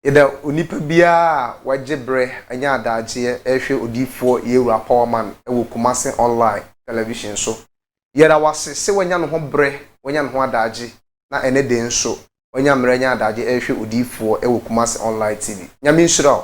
Ida onipa bia wajebre anya adagye ehwe odifo yewura Powerman ewo Kumasi online television so yera wase se wanya no ho bre wanya no ho adagye na ene de nso wanya mranya adagye ehwe odifo ewo Kumasi online TV nyame nshira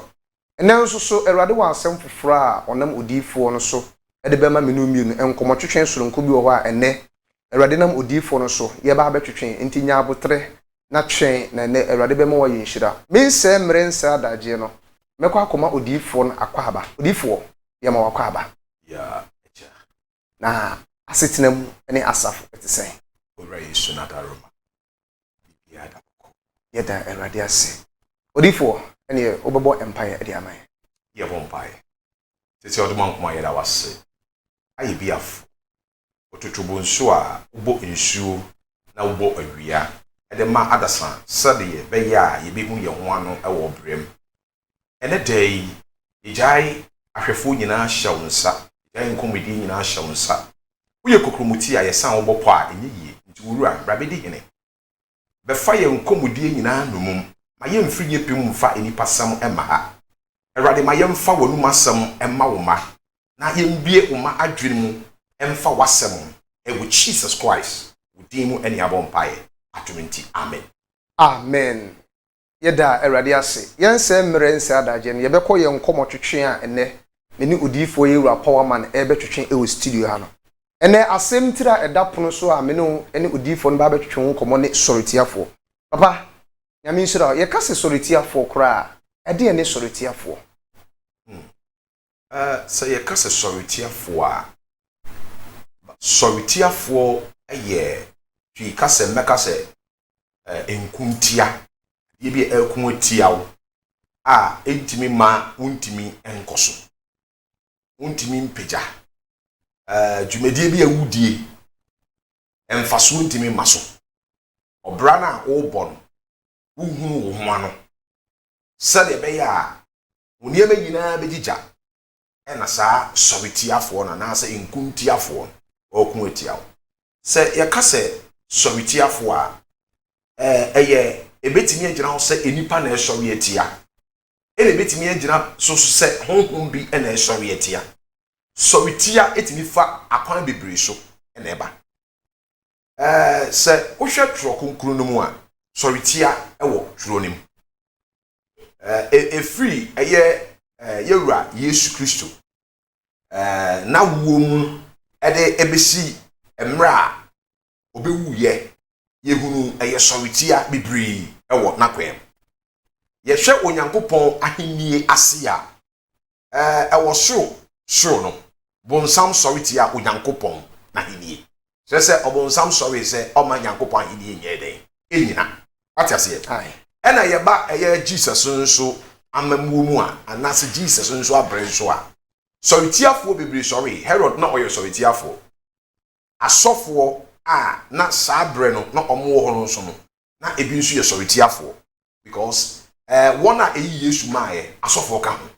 ene nso so erade wa asem foforo a onam odifo no so ede bema menu mienu enkomo twetwen soronko bi wo ho a ene erade nam odifo no so ye ba betwetwen enti nya abotre na twen na ne erade be ma wo yinhira mense mrense adagye no mekọ akoma odifo no akwaba odifo ye ma wakwaba ya echa na asetenam ne asafo etesen ora yesu na daroma ya da ko ye da erade ase odifo ene obebo empire ede aman ye bompae tete oduma nkoma ye da wase ayi biafo ototobo nso a ubo nsuo na ubo awia ede ma adasa sade be ya ye bi hu ye ho ano e wo brem ene dai ijai ahwefo nyina hya wonsa ijai nkomedi nyina hya wonsa uye kokromuti a ye san wo bopo a enye yie nti wura brabedi hene be fa ye nkomudi nyina nomum ma ye mfiri ye pem mfa enipa sam ema ha erade ma ye mfa wonum asam ema wo ma na ye mbie wo ma adwene mu emfa wasem e wo Jesus Christ wodi mu eni abompae atumenti amen amen yeda erade ase yense mrense adagye no yebekọ ye nkomo twetwe a ene meni odifo yewura Powerman ebetwetwe ewo studio ha no ene asem tira edapono so a meni ene odifo no ba betwetwe nkomo ne soretiafo papa nyame nshira ye kase soretiafo kra ede ene soretiafo so ye kase soretiafo a soretiafo eye twi kase mekase enkuntia ye bi ekun tiawo a entimi ma untimi enkoso untimi mpeja dwumedie bi awudie emfaso untimi maso obra na obon uhunu wo ho ano sade be ya oniema nyina begija ena saa soretiafo na sa enkuntiafo okun tiawo se yakase soretiafo a eye ebetimi agina ho se enipa na esori etia ebetimi agina so se honhom bi na esori etia soritia etimi fa akwan bebre so na eba se ohwe tro konkuru no mu a soritia ewo tro nim free eye yewura Yesu Kristo na wo mu ede ebesi emra obewu ye yehunu eye soritia bibri ewo nakwem yehwe onyankopon ahennie ase a ewo so no bonsam soritia onyankopon na ahennie se obonsam sori se o ma nyankopon ahennie nyeden enyina atiase ena yeba eye Jesus nso amamuo mu a anase Jesus nso abre nso a soritiafo bibri sori Herod na oyo soritiafo asofo a na sabre no na omo ho no so no na ebi nso ye soritiafo because wona eyi Yesu maaye asofo ka ho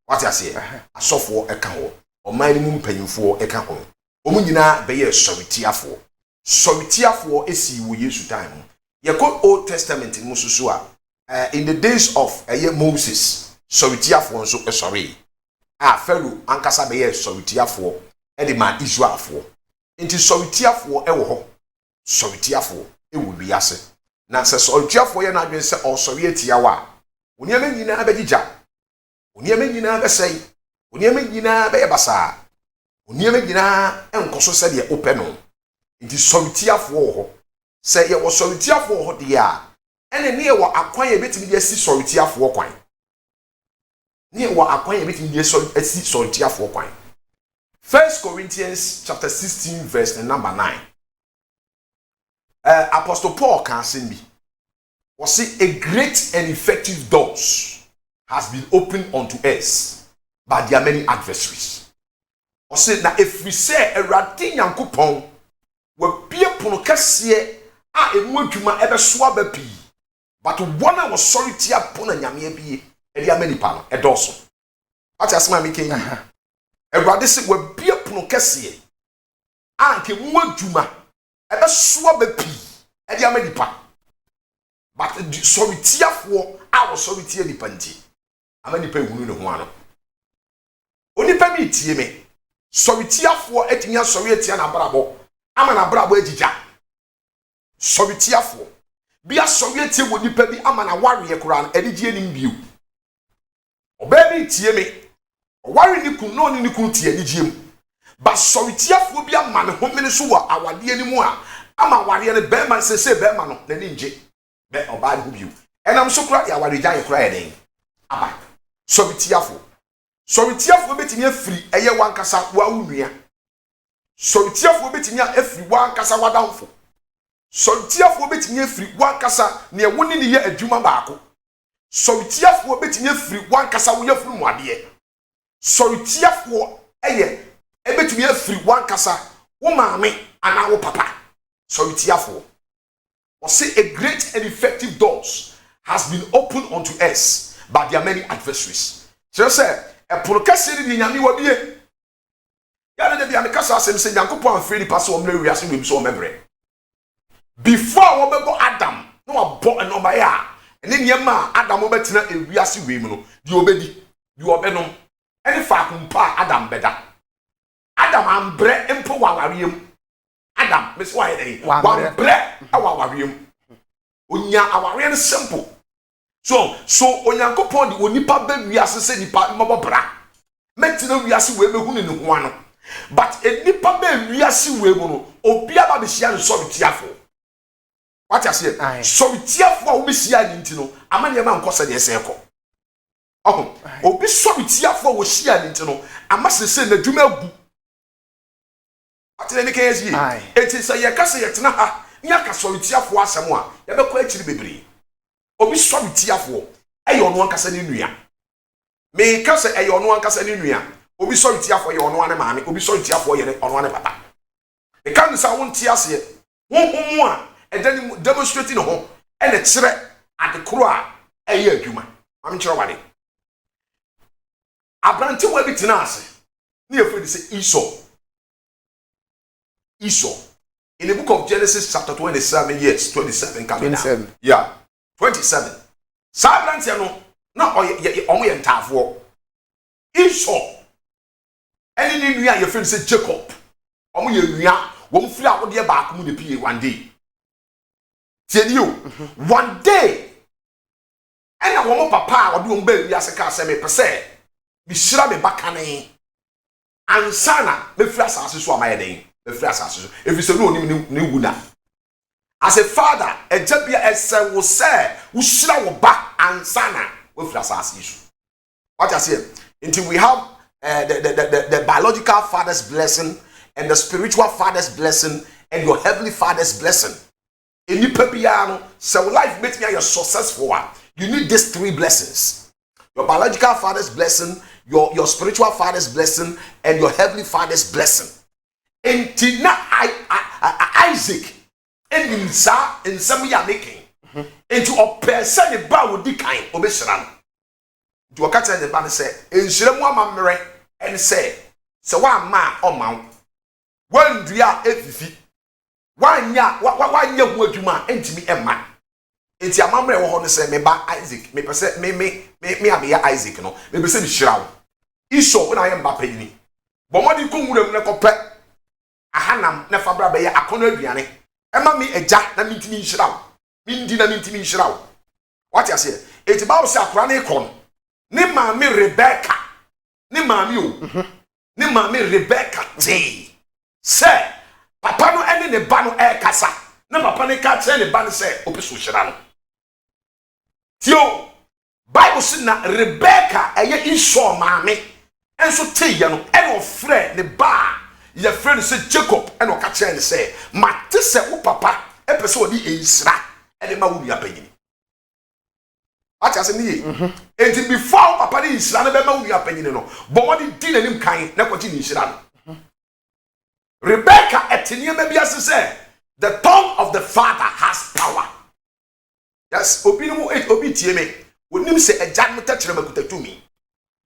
wati ase asofo eka ho oman mu mpanyimfo eka ho omu nyina be ye soritiafo esi wo Yesu time ye ko Old Testament mu susu a in the days of Moses soritiafo nso esori Pharaoh ankasa be ye soritiafo e de ma Israelfo nti soritiafo ewo ho soritiafo ewo biase na se soritiafo ye na adwen se osori atia wa oniema nyina abegija oniema nyina besei oniema nyina be basa oniema nyina enkoso se de openo nti soritiafo ho se ye wo soritiafo ho de a ene ne ye wo akwan ye betimi de asi soritiafo kwan ne wo akwan ye betimi de asi soritiafo kwan 1 Corinthians chapter 16 verse number 9. Apostle Paul can say me. Was it a great and effective doors has been opened unto us, but there are many adversaries. Was it na if we say a radin yankupon we pie pono kase a emu adwuma ebe so abapi, but one I was sorry tia pono nyame abi e there are many pan e doso. What asma me ken Erade se wabie pono kese anke mu adwuma ebe soa be pi e dia ma nipa but sorry tiafo a wo sorry tie nipa nti ama nipa ehunu ne ho ano onipa mi tie me sorry tiafo etinya sorry etia na brabo ama na brabo agija sorry tiafo bia sorry etie wo nipa bi ama na ware kura anigye nim bio oba bi tie me ware ni kun no ni kun tie anigye mu ba sorry tiafo bi ama ne ho mene so wa awade ani mu a ama ware ne be man sese be man no na ni nje be oba ni bio enam so kura ya ware gya kura den aba sorry tiafo betimi afiri eye wankasa wa unua sorry tiafo betimi afiri wankasa wadamfo sorry tiafo betimi afiri wankasa ne woni ne ye adwuma baako sorry tiafo betimi afiri wankasa wo yafuru mu ade sorry tiafo eye ebetimi afiri wankasa wo maame ana wo papa sorry tiafo or say a great and effective doors has been opened unto us by their many adversaries. So say e prokase ni nyame wabie ya na bia me kasa asem se Nyankopɔn amfiri ni paso omle wiase wem so omebre before wo bebo Adam no abo enoma ya ene niema Adam obetina ewiase wem no di obedi di obenom ene fa kumpa Adam beda Adam ambre empo wawariem Adam me so aye dey wambre awawariem onya awariem simple so Onyankopɔn di onipa be wiase se nipa mabo bra metina wiase we mehu ne ho ano but enipa be wiase we mu no obia ba be hia no so tiafo what you say so tiafo a wo be hia ni ntino amane ma nkose de ese ekɔ obi so tiafo a wo hia ni ntino amasese na dwuma agu atene ne kayezi enti say ye kase ye tena ha nya ka so tiafo asɛm a ye be kɔ akiri bebre obi so tiafo eye ono ankasa ne nua me kase eye ono ankasa ne nua obi so tiafo ye ono ane maame obi so tiafo ye ono ane papa e kan sa won tiase honhom a edani demonstrating ho ene kire adekoro a eye adwuma am kire wade abrante wa bi tena ase ne ye fedi se Esau in the book of Genesis chapter 27 yes 27 coming 27 down. Yeah 27 Sabrante no na omo ye ntafo Esau eni ni nua ye feel say Jacob omo ye nua wo mfiri a wo de ba akom de pie one day tieni o one day ena wo papa a wo de wo ba wi ase ka se me pese bi shira me bakane ansana me fira asase so amaye den me fira asase so efise no onim ni wuna as a father ejabia ese wo say wo shira wo ba ansana we fira asase so what I say until we have the biological father's blessing and the spiritual father's blessing and your heavenly father's blessing. In your so life makes me successful. You need these three blessings: your biological father's blessing, your spiritual father's blessing, and your heavenly father's blessing. And Tina Isaac and in some year making into a person about the kind of Besran. To a cat and the banner say, in Shirama Mare and say, so one man or mount. One dia efifi one ya wo adwuma entimi emma enti amamre wo ho no se me ba Isaac me pese me abeya Isaac no me pese ni hirawo Esau na ye mba panyini bomodi konwuram ne kope ahanam ne fabra be ye akono aduane emma me eja na mintimi hirawo mindi na mintimi hirawo what you say enti ba wo se akora na ikon ne maame Rebecca ne maame o ne maame Rebecca tee say papa no ene ne ba no kasa na papa ne ka tell ne ba no say opeso hira no tio Bible say na Rebecca eye Esau maame enso teye no ene ofre ne ba ye friend say Jacob ene o ka tell ne say mate say wo papa epese odi ensira ene ma wo nua panyini ati ase ni enti before papa ne ensira na be ma wo nua panyini no bo wodi di nanim kan na kwaji ni ensira no Rebecca etiniema bi ase say the tongue of the father has power. Yes, obi tie me. Wonim say ejan mutachire makutatumi.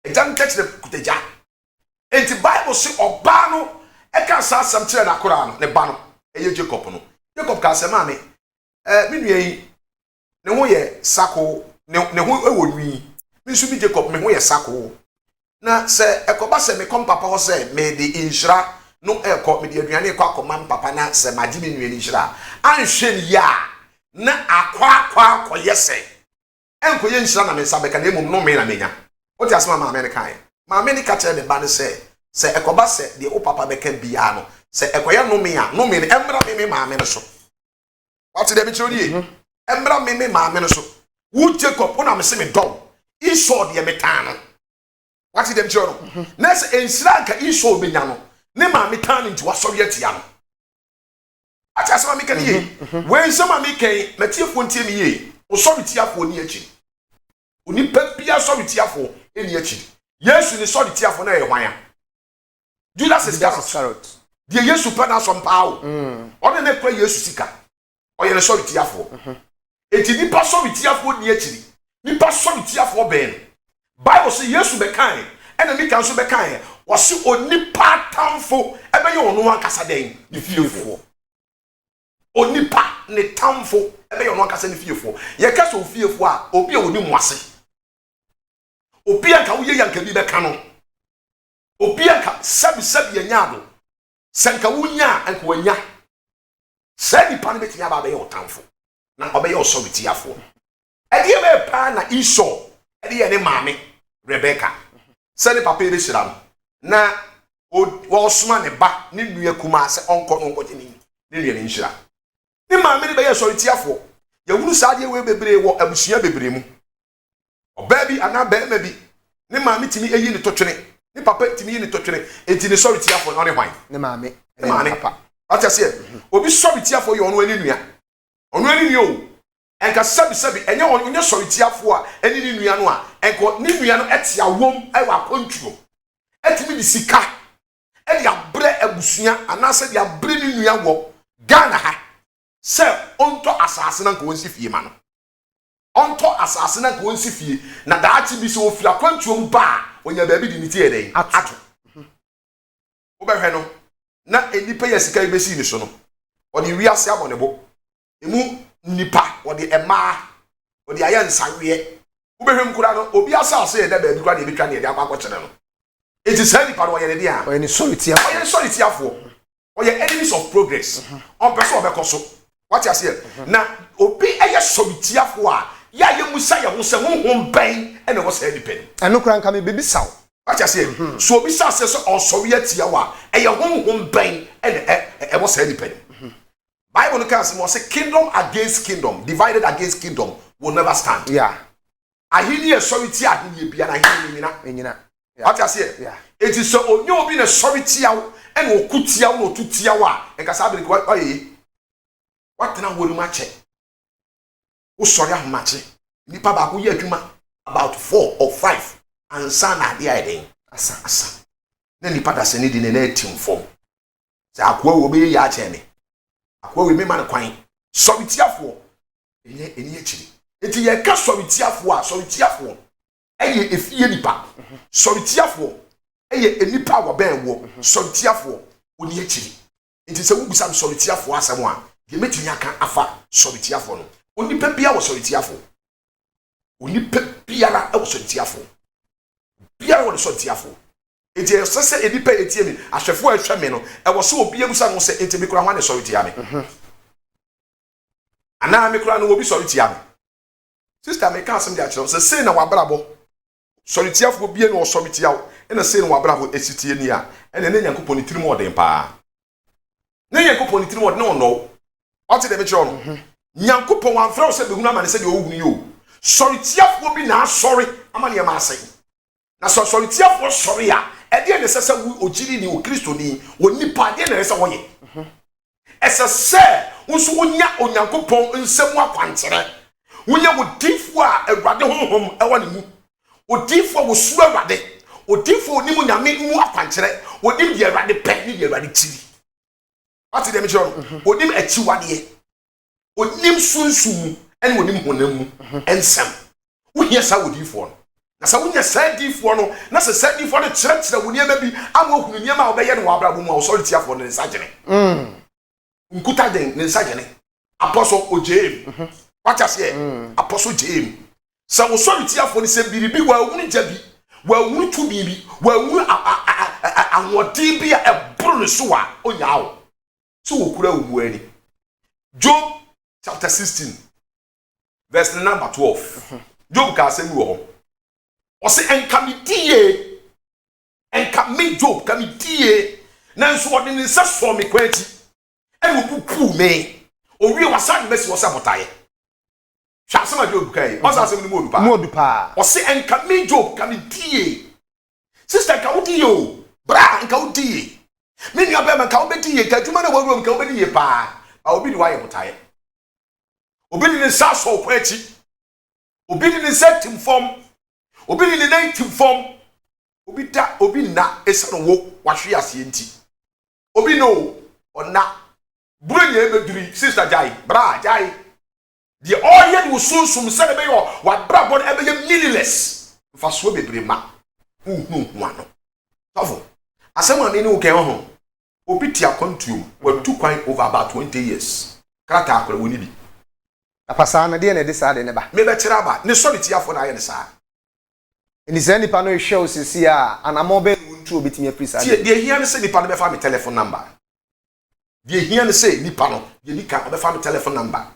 Ejan mutachire kutaja. Enti Bible say oba no e kan sa asam kire na kora no ne ba no eye Jacob no. Jacob ka se ma me me nua yi ne ho ye sako ne ho ewo nwi me nso bi Jacob me ho ye sako na se ekoba se me kom papa ho se me de inhira no ekọ me de aduane ekọ akoma papa na se magye me nua ni inhira anhwe ni ya na akwa yese enko ye inhira na me nsa beka na emum no me na menya oti asema ma me ne kan ma me ne ka kire ne ba ne se ekoba se de o papa beka bia no se ekoya no me a no me ne emra me ma me ne so oti de me chiro die emra me ma me ne so wo Jacob ona me se me dom Esau de me tan no oti de me chiro no na se inhira nka Esau benya no ne ma me tan nti wasori atia no ati asema me kan ye when sama me kan matiefo ntie me ye osori tiafo ni achi onipa bia sori tiafo eni achi Yesu ni sori tiafo na ye hwan Judas Iscariot die Yesu pa na sompao one ne kwa Yesu sika oye ne sori tiafo eti nipa sori tiafo ni achi nipa sori tiafo ben Bible say Yesu be kan ena me kan so be kan wo se onipa tamfo ebe ye ono akasa den ni fiefo onipa ne tamfo ebe ye ono akasa ni fiefo ye ka so fiefo a obi a woni mwase obi anka wo ye yanka bi be ka no obi anka sabi nyado sanka wunya anka wanya sa nipa ne betia ba be ye otamfo na obe ye osobitiafo ede ye be pa na Esau ede ye ne maame Rebecca sani papa ebe shiram na wo soma ne ba ne nua kuma se onko no nkoje ni ne nua ne nshira ne maame ne be ye soritiafo ya wuru saade we bebre wo abusua bebre mu oba bi ana ba ma bi ne maame timi eyi ne totwene ne papa timi yi ne totwene enti ne soritiafo no ne hwan ne maame papa ati ase obi soritiafo ye ono ani nua o enka sabi enye onye soritiafo a eni ni nua no a enko ni nua no etia wom ewa akonturo etimi di sika edi abre abusua anase di abre ni nua wo Ghana ha se onto asase na nko onsi fie ma no onto asase na nko onsi fie na daachi bi se ofia akonturo mba onya baabi di ni tie den ato obehwe no na enipa ya sika ibesi ni so no odi wiase abonebo emu nipa odi ema odi aya nsawe ubehwem kura no obi asase e da ba bi kura de betwa ne de akwa kyere no enti sa nipa no ye ne dia oye ni solitiafo oye enemies of progress on person obekoso what you say na obi eye solitiafo a ya ye musa ye ho se honhom ben e na wo sa dipen eno kura nka me bebi saw what you say so obi sa se so osori atia wa eye honhom ben e na e wo sa dipen Bible no say kingdom against kingdom, divided against kingdom will never stand. Yeah. Ahini e sorry tia ahini bia na ahini nyina. What you say? Yeah. It is so onyo obi na sorry tia and okutia wo otutia wa enkasa be ko oye. What na wori ma che. Wo sorry ahomache. Nipa ba ko ye adwuma about 4 or 5 and san na dia eden. Asa. Na nipa da se ni di na etim form. Say akwa wo be ya che me. Akwa we me man kwan soritiafo eni akiri enti ye ka soritiafo eye efie nipa soritiafo eye enipa wo ben wo soritiafo oni akiri enti se wubusa soritiafo asem a ye metumi aka afa soritiafo no onipa bia wo soritiafo onipa bia la wo soritiafo bia wo soritiafo enti sese enipa etie mi ahwefo ahwe me no e wo so obi ebusa no se enti me kura hwan ne soritia me ana me kura no obi soritia me sister me ka asem dia kire se sei na wabrabo soritiafo bia no soritia wo na sei na wabrabo esitie ni a ene ne Nyankopon tirim odem pa ne Nyankopon tirim odem no no oti de me kire no Nyankopon wan fra wo se behunu amane se de owu ni yo soritiafo bi na asori amane ma asai na soritiafo sori a ede ne sese wu ogiri ni o Kristo ni onipa de ne sese woye esese unso wonya Onyankopon nsemu akwantere wonya wodifo a Awurade honhom ewa ne mu odifo wo su Awurade odifo onimu nyame mu akwantere wodim de Awurade pe ni de Awurade tiri ati de me chiro wodim achiwade onim sunsum ene wonim honam mu ensam wohia sa wodifo no na sa wonya sadifo no na sa sadifo no kyerɛkyerɛ wo niema bi ama ohunu niema a obɛyɛ no wabra bo mu a soritiafo no nsagene nkuta den ne nsa gene apostle ojem what I say apostle jem so wo so bitiafo ni se biribi wa wunu jabi wa wunu tu bibi wa wunu anwodi bi a eburu ne so a onyawo so wo kura wo ani Job chapter 16 verse number 12 Job ka say mi wo o se enka mi die enka me Job ka mi die nanso odi ne nsa so me kwati e wo pupu me owie wasan mesi wo sabotaye hwa asema Job kai o sa asem ni modu pa o se enka me Job ka mi die sister ka odi yo bra enka odi me nua be man ka obedi ye ka dwuma na warum ka obedi ye pa a obi ni wa ye botaye obi ni nsa so kwati obi ni nsa tim form obi ni na tim form obi na esano wo wahwe ase enti obi no ona burenye ebeduri sister jai bra jai the oil will soon say be yo what bra bod ebe meaningless fa so bebre ma ano tafo asema ni wo kan ho obi tia kontuum we two kwan over about 20 years krata akore woni bi apasa na de na de sa de ne ba me be kira ba ne soliti afo na ye ne sa ni se nipa no hwe osisi a anamo be ntu obetimi aprisa de hia ne se nipa no be fa me telephone number de hia ne se nipa no de nika be fa me telephone number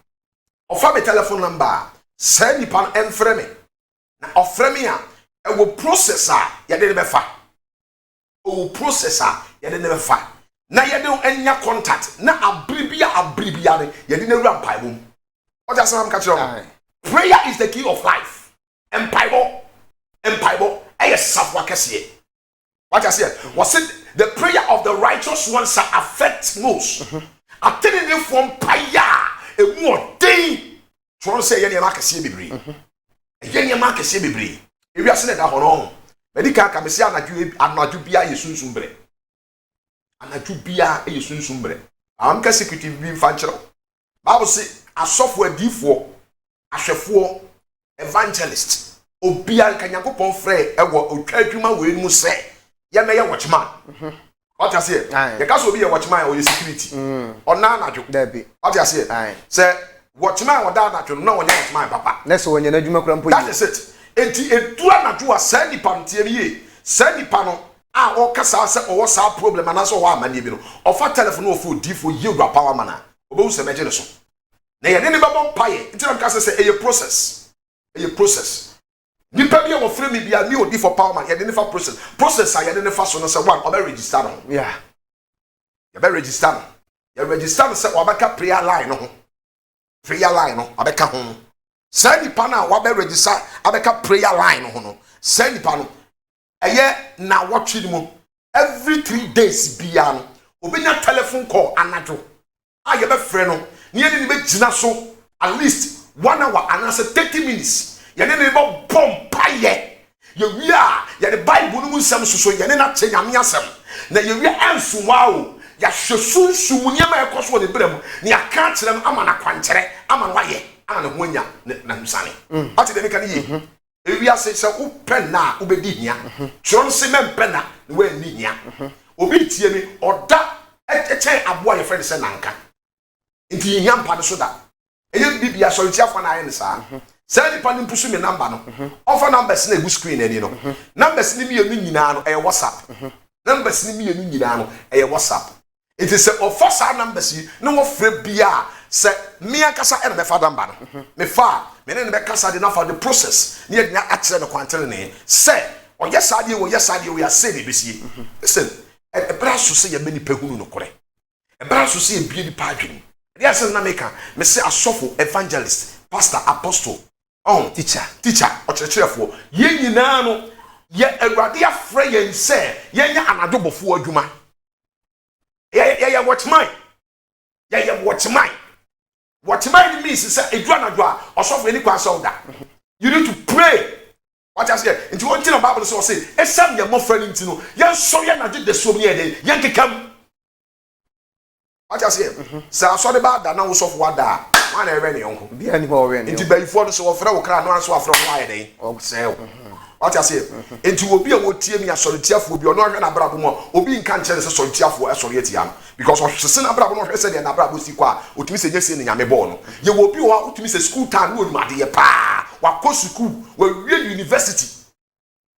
ofa me telephone number se nipa no emfre me na ofre me a e wo processor ye de be fa o processor ye de be fa na ye de enya contact na abribia ne ye de na wura pai bom what just am catch you prayer is the key of life empire ay safwa kese what I say was it the prayer of the righteous ones affect most attending them from prayer e mu odin tron say ye ma kese bebre ye ma kese bebre e wi ase na da hono medical ka me se anaju bia ye sunsun bre anaju bia ye sunsun bre am ka security bi fa nchero bible say asofo adifo ahwefo evangelist obia ka Nyankopon frɛ ɛwɔ otwa adwuma we mu sɛ ye meye watchman what I say ye ka so obi ye watchman o ye security ona anadwo dabi what I say sɛ watchman oda anadwo no na wonye watchman papa na so wonye na adwuma kura mpo that is it enti edu anadwo a sɛ nipa ntie ye sɛ nipa no a o kasa sɛ o sa problem na so o amane bi no ofa telephone o fo difo ye wura power mana obewu sɛ meje ne so na ye ne babo paye enti na ka sɛ eye process nipa bia wo frame bia mi odi for power man ye de fa process a ye de fa so no se one oba register no yeah ye be register no ye register no se obaka prayer line no abeka ho se nipa na wa be register abeka prayer line no no se nipa no eye na watch mu every 3 days bia no obenya telephone call anadwo a ye be frɛ no ne ye ni be gina so at least 1 hour and 30 minutes yene ne bo bompa ye wi a ye the bible no mu nsem soso yene na che nyame asem na ye wi ansuwa o ya hwesunsu nyema ekoso de brem ne aka kyerem ama na kwankyere ama no waye ama ne ho anya na nsane ati de ne kan ye e wi ase se wo pen na wo bedi hia kyero nse mempen na we ni hia obi tie mi oda eche aboa ye friend se nanka nti hia mpa de so da eye bibia so tiafo na aye ne saa sɛ nipa ni pusu me number no offer numbers na egu screen ani no numbers ni mienu nyina no WhatsApp numbers ni mienu nyina no WhatsApp it is offer sa numbers yi no wo frɛ bia sɛ me akasa e na me fa number no me fa me ne be kasa de na for the process ne ye a kyerɛ no kwantere ne sɛ oyɛ saade wo ya sɛ ne besie listen e bra so sɛ ye be nipa hunu no kore e bra so sɛ ye bie nipa adwene de asɛ na meka me sɛ asofo evangelist pastor apostle teacher okyerɛkyerɛfo ye nyina no ye awurade afrɛ yɛn sɛ yɛnya anadwobɔfo adwuma ye watchman ni means sɛ edu anadwo a ɔsɔfo ani kwa sɛ oda you need to pray what I say nti won tina bible sɛ ɔsɛ esam ye mofra ni nti no yɛn so yɛ nadwo de so mi yɛ yɛn kekam what I say sɛ asɔre ba da na wo sɔfo wada wana ewe ne yonko bia ni ho we ne nti bayifo no so wo frɛ wo kra no anso afrɛ ho ayɛ den o sɛ what I say enti obi a wotie mi asoretiafo obi ono ahwe na brabo mo obi nka nkyere se soretiafo asoretiam because ohwese na brabo no hwese de na brabo si kwa otumi se nyese ne nyame ball no ye obi wa otumi se school time no ma de ye pa wa ko school wa wie university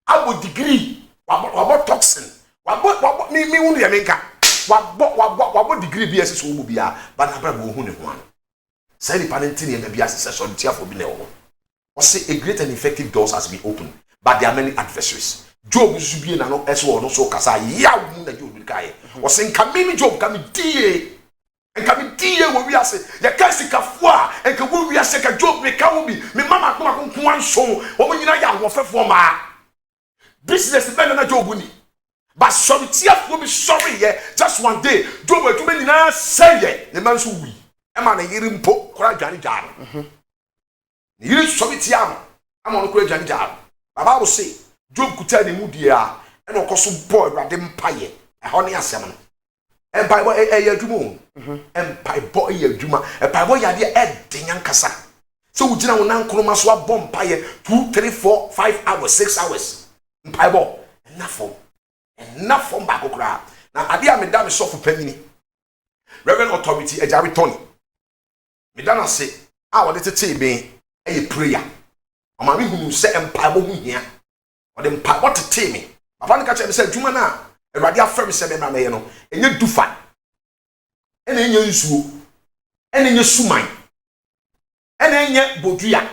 abo degree wa toxin wa mi unu ye menka wa degree bi ese so mu bia ba na brabo hu ne ho an say the parenting ye na bia se soretiafo bi ne wo say a great and effective doors has been opened. But there are many adversaries. Job should be no as well, no so kasa ya mu na Job kai. Was in kamimi Job kami die. En kami die wo wi ase. Ya kasi kafo a en ka wo wi ase ka Job me ka wo bi. Me mama ko akon anso. Wo mo nyina ya wo fefo ma. Business be na Job ni. But sorry tiafo be sorry ye. Just one day Job e tumi nyina say ye. Ne man so wi. E ma na yiri mpo kora dwane jar. Yiri sorry tiam. Am on kora dwane jar. Baba will say, Job kuta ni mudia, and of course, boy, Radim Paye, a honey assembly. And by boy, a jumo, and by boy, a juma, a by boy, idea, Ed Dinyan Cassa. So, Jina will now call Maswa bomb Paye 2, 3, 4, 5 hours, 6 hours. By boy, enough from Bakokra. Now, Adia Madame is soft for penny. Reverend authority, a Jarry Tony. Medana say, our little tea being a prayer. Mama who say empire wo hia o de mpa what tell me papa no ka che me say dwuma na Awurade afre me se me na me no enye dufa ene enye nsuo ene enye suman ene enye bodua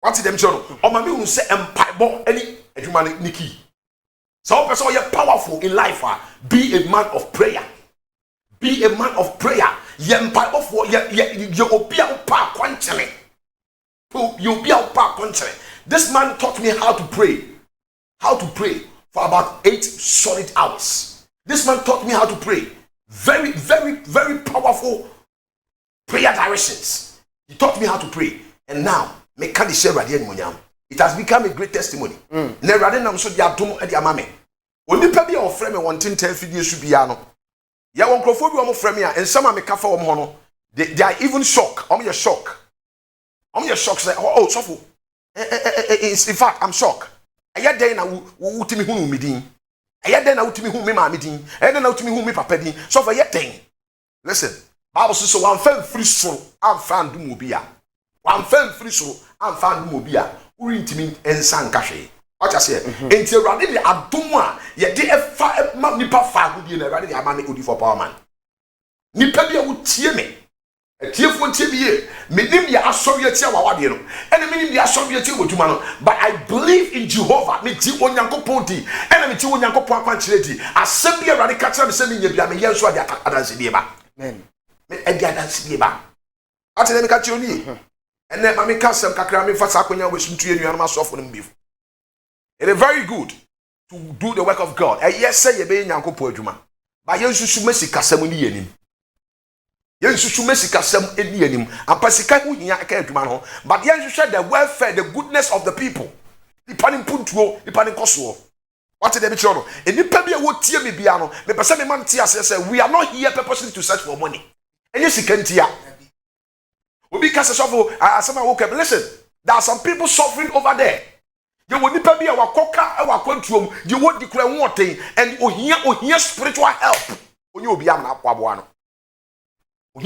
what them chono o mama who say empire bo ene adwuma niki so person you powerful in life be a man of prayer, be a man of prayer. Ye empire of ye obia pa kwanchele. This man taught me how to pray for about 8 solid hours. This man taught me how to pray. Very, very, very powerful prayer directions. He taught me how to pray. And now, it has become a great testimony. Only people are frame wanting 10 videos should be ano. Ya won crofo bi o mo frame and some am ka fa o mo no. They are even shocked. I'm shocked. I'm just shocked. Say, oh, so in fact, I'm shocked. I had then utimi hunu midin. I had then utimi hu me ma midin. I then utimi hu me papa din. So for yet thing. Listen, Bible says so one fan free soul. I'm fan du mobia. One fan free soul. I'm fan du mobia. Uri intimi ensan kashe. What I say? Enti Awurade de adom a ye de efa nipa fa go die na Awurade de amane odi for power man. Nipa bia wo tie me. Etiefo ntiebie menim ya asori atia wawade no ene menim ya asori atia woduma no but I believe in Jehovah me ti onyankopon di ene me ti onyankopon akwankyere di asem bia Awurade ka kyerɛ me sɛ me nya bia me yɛ nso ade adanse die ba amen me ade adanse die ba atene me ka kyerɛ ni ene ma me ka asem kakra me fa sa akonya wesuntu enuan ma sofo no mbif. It is very good to do the work of God. Yes say ye be nyankopon adwuma ba yɛ nsusu mesika asem ni yenim yen susu mesika sem eni anim ampasika hu hia ka adwuma no but yen hwehwe the welfare, the goodness of the people. The panin puntuo the panin koso what did they be no enipa bia wo tie me bia no me pese me man tie ase say we are not here purposely to search for money enye sika ntia obi ka se sofo asema wo ke listen, there are some people suffering over there. You will nipa bia wakoka e wakwantuom you wo dikura nwoten and ohia spiritual help onye obi am na akwaboa no. That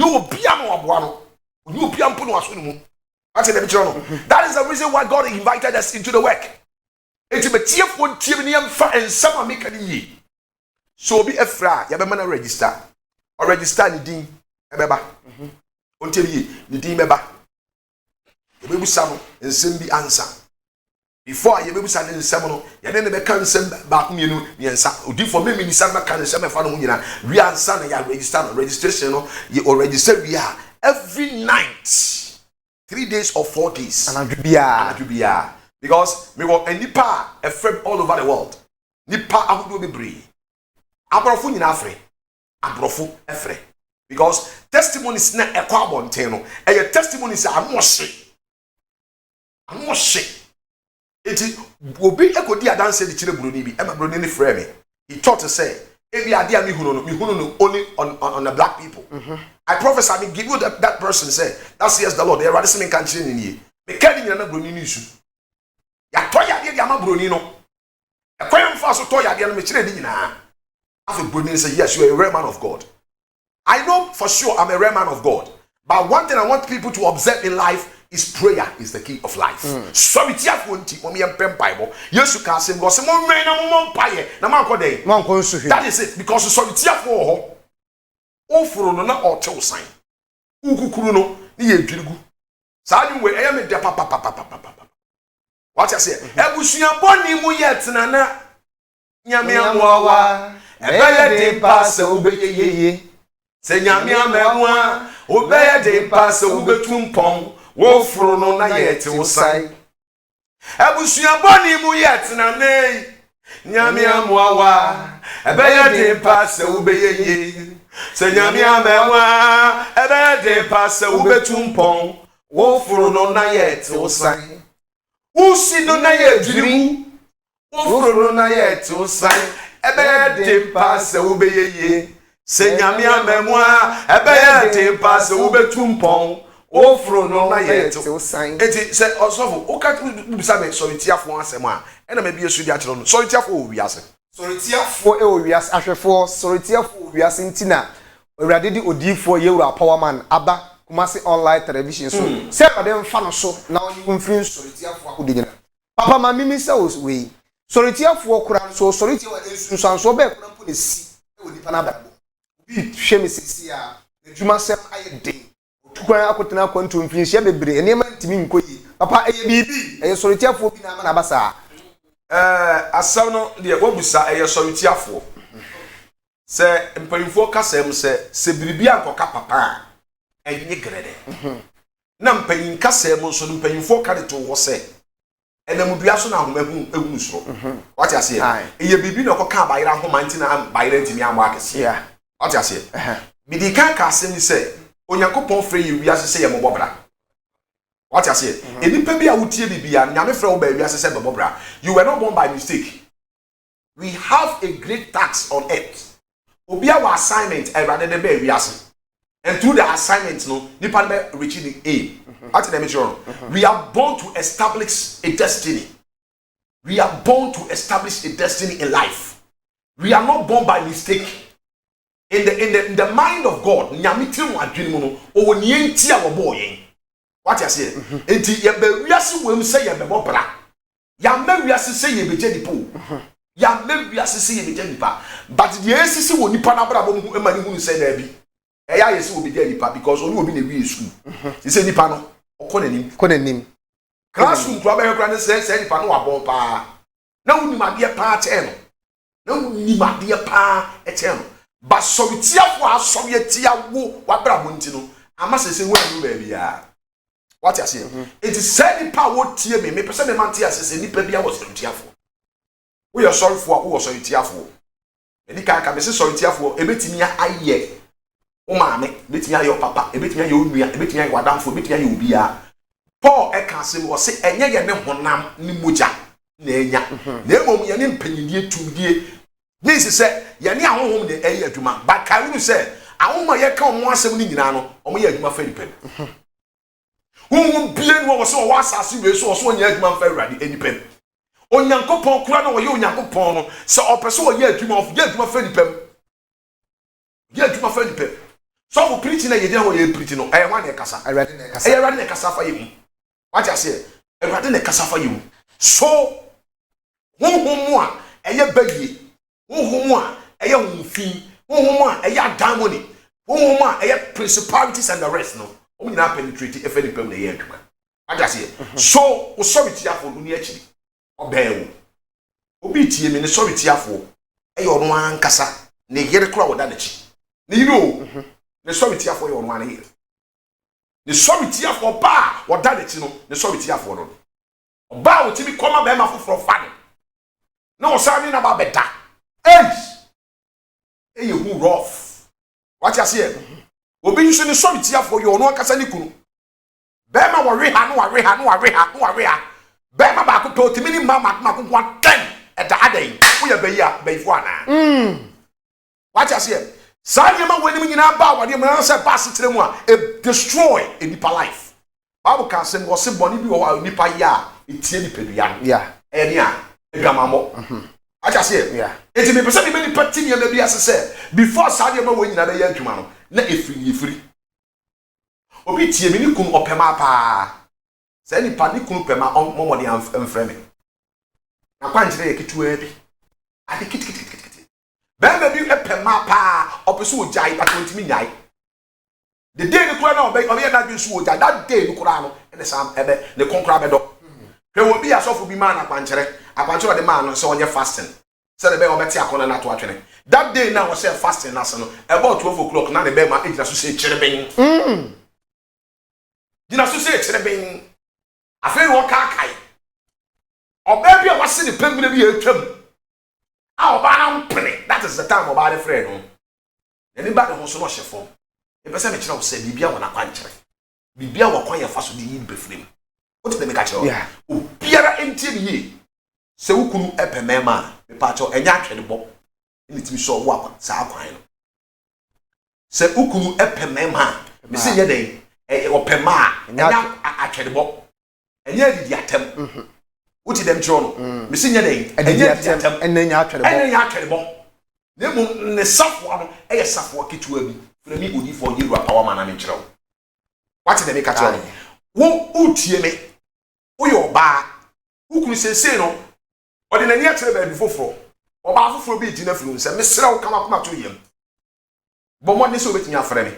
is the reason why God invited us into the work. So be a fra, you have register or register the ding. Until ye, the ding beba. The baby sam and send the answer. Before you baby san in semono, you then can send back me no yensa. Udi for me minister can send me fan munina. We answer na ya register registration no you or register we are every night 3 days or 4 days. And Adubia. Because me want nipa a friend all over the world. Nipa ahudo bebre. Abrofo nyina afre. Abrofo efre. Because testimonies na ekwa bonten no. E testimonies amoshe. Eti obi ekodi adanse de kire broni bi e ma broni ni frame me. He taught to say ebi ade mi hunu no only on the black people. I prophesy me give you that person say that says the Lord. There are some can change in here. Me kadi nyina na broni ni issue. Ya toya de ama broni no e kwan mfa so toya de no me kire di nyina afi broni say yes you are a real man of God. I know for sure I'm a real man of God, but one thing I want people to observe in life is prayer is the key of life. Sorry tia for nti mo me empem Bible yesu ka say go say mo wen na mo mpaye na man ko dey man ko nsuhwe. That is it, because sorry tia for ho ofuro no na otew san ukukuru no ni ye dwirigu saa ni we e me de papa. What I say ebusua boni mu ye tena na nyame amoa ebeye de pass obeyeye se nyame amoa obeye de pass obetumpon wo furu no na ye te wosai ebusua boni mu ye tena na nyame amoa ebeye de pass obeyeye se nyame amoa ebeye de pass obetumpon wo furu no na ye te wosai usi no na ye dwirimu ofuro na ye ti osan ebe de pass obeyeye se nyame amemua ebe de pass obetumpon ofuro no na ye ti osan enti se osofo o ka bisa me sorry tiafo asem a ena me bi esu di a kire no sorry tiafo o wiase sorry tiafo e o wiase ahwefo sorry tiafo o wiase ntina owurade di odifo yewura powerman aba Kumasi online television so say ade mfa no so na onye mfiri soritiafo akodegyina papa ma mimi say we soritiafo kura so soriti wa ensunsanso be kura mpo ne si e woni pana babo bi hwe sisi a adwuma sem aye den otukwan akotena kwanto mfiri hye bebre enema ntimi nkoyi papa eye bibi eye soritiafo bi na ma na basa asaw no de wobusa eye soritiafo se mpanyimfo kasem se biribi ankoka papa enye grede na mpanyin kasa mo so mpanyinfo ka de to wo se enamudua so na ahomahu ehunu so what you say eye bibi na ko ka bayira ho manti na bayira ntimi amo akese what you say bidi kan ka asem ni se onyankopon frɛ yi wiase se ye mobobra what you say enipa bi a wotie bibia nyame frɛ wo ba wiase se mobobra you were not born by mistake. We have a great task on earth obi our assignment rather than be wiase. And through the assignment, no, nipa reaching the aim. We are born to establish a destiny. We are born to establish a destiny in life. We are not born by mistake. In the mind of God, nyamitim adwinmu no o nienti a wo boy. What you say? Enti ye be wiase wem say ye be bobra. Ya me wiase say ye be jenipo. Ya me wiase say ye be jenipa. But the esisi wo nipa na bra bo mu emani hunu say na bi. Eya yesi obi dey nipa because oni obi na wi school. He say nipa no okonanim. Classroom to abeg kra ne say nipa no wabon pa. Na woni made pa che no. Na woni made pa e che no. Ba soritiafo asorietia wo wabra bonti no. Ama sese wo anu ba bia. What you say? It is say nipa wo tie me pese me mante asese nipa bia wo soritiafo. Wo ye sorry for wo soritiafo. Edi ka me se soritiafo ebetimi aye. O maame betimi ayo papa ebetimi ayo onua ebetimi ayo wadamfo ebetimi ayo obia Paul ekasem wo se enye ye ne honam ni moja na enya na emom ye ne mpanyidie tumdie this se ye ne ahohom de eye adwuma but karu se ahoma ye ka omo asem ni nyina no omo ye adwuma fa nipa wo bie no wo se wo asase we so wo nya adwuma fa awurade enipa onyankopon kura na wo ye onyankopon no se opese wo ye adwuma fa nipa ye adwuma fa nipa. So for preaching na yedina wo ye preaching no eh wan e kasa awurade na kasa fa yemu what you say awurade na kasa fa yemu so honhom a eye baye honhom a eye honfin honhom a eye adamoni honhom a eye principalities and the rest no o nyina penetrate e fa ni pem na ye adwuma what you say so o sorry tiafo no ni akiri obeewo obi tie me ne sorry tiafo eye ono an kasa na yere kura wo da na chi ni yiro the sorry tia for your one here. The sorry tia for ba or that no, the sorry tia for no. Ba will be come up for fun. No, sorry, about better. Hey, you who rough. What you say? Will be using the sorry tia for your no casanicum. Bema were reha. Bema back to Timini Mamma 10 at the other. We are Bayana. What you say? Sanyama when you na ba wade man say pass tremu a destroy a nipa life. Bible can say go se boni bi wo nipa ya etie nipa bia. Yeah. enia edwamamo acha se yeah enti me pese me ni pati ne bi asese before saade ma wo nyina be ya adwuma no na efiri obi tie me ni kun opema pa se ni pa ni kun pema momode amfrɛ me na kwankyere ye ketua bi ade kit bɛma bi epema pa opeso ojai pa kontimi nyai the day ni kura na obe na bi so ojai that day ni kura no ene sam ebe ne konkura be do hwe wo bi asofo bi ma na akwankyere de ma no se onye fasting se de be obeti akona na to atwene that day na wo say fasting na se no about 12 o'clock na ne be ma ejina so say kire ben dina so say kire ben afei wo kakai oba bi a wase ne pamina bi atwam a oba na mpene that is the time oba de frɛ no ani ba de ho so no hyefo e pese me kyerɛ wo sɛ bibia wo na kwankyere bibia wo kwan yɛ fa so de yi befrem o te me ka kyerɛ wo obiara entie ne yi sɛ wukunu epemema me pa kyerɛ enya atwede bɔ ni timi so wo akwa saa kwan no sɛ wukunu epemema me se nye den opema enya atwede bɔ enya didi atem uti dem kyerɛ no me se nye den enya didi atem enya atwede bɔ ne mu ne safo no ɛyɛ safo ketewa bi frɛmi odifo yiru apawa ma na me kyerɛ wo wate dem ka kyerɛ wo utie me wo yɛ ɔbaa wukunu sese no ɔde n'ani akyerɛ baabi foforo ɔbaa foforo bi gyina firi nsɛm mesrɛ wo kama koma to yam bɔ mmɔden sɛ wobɛtumi afrɛ me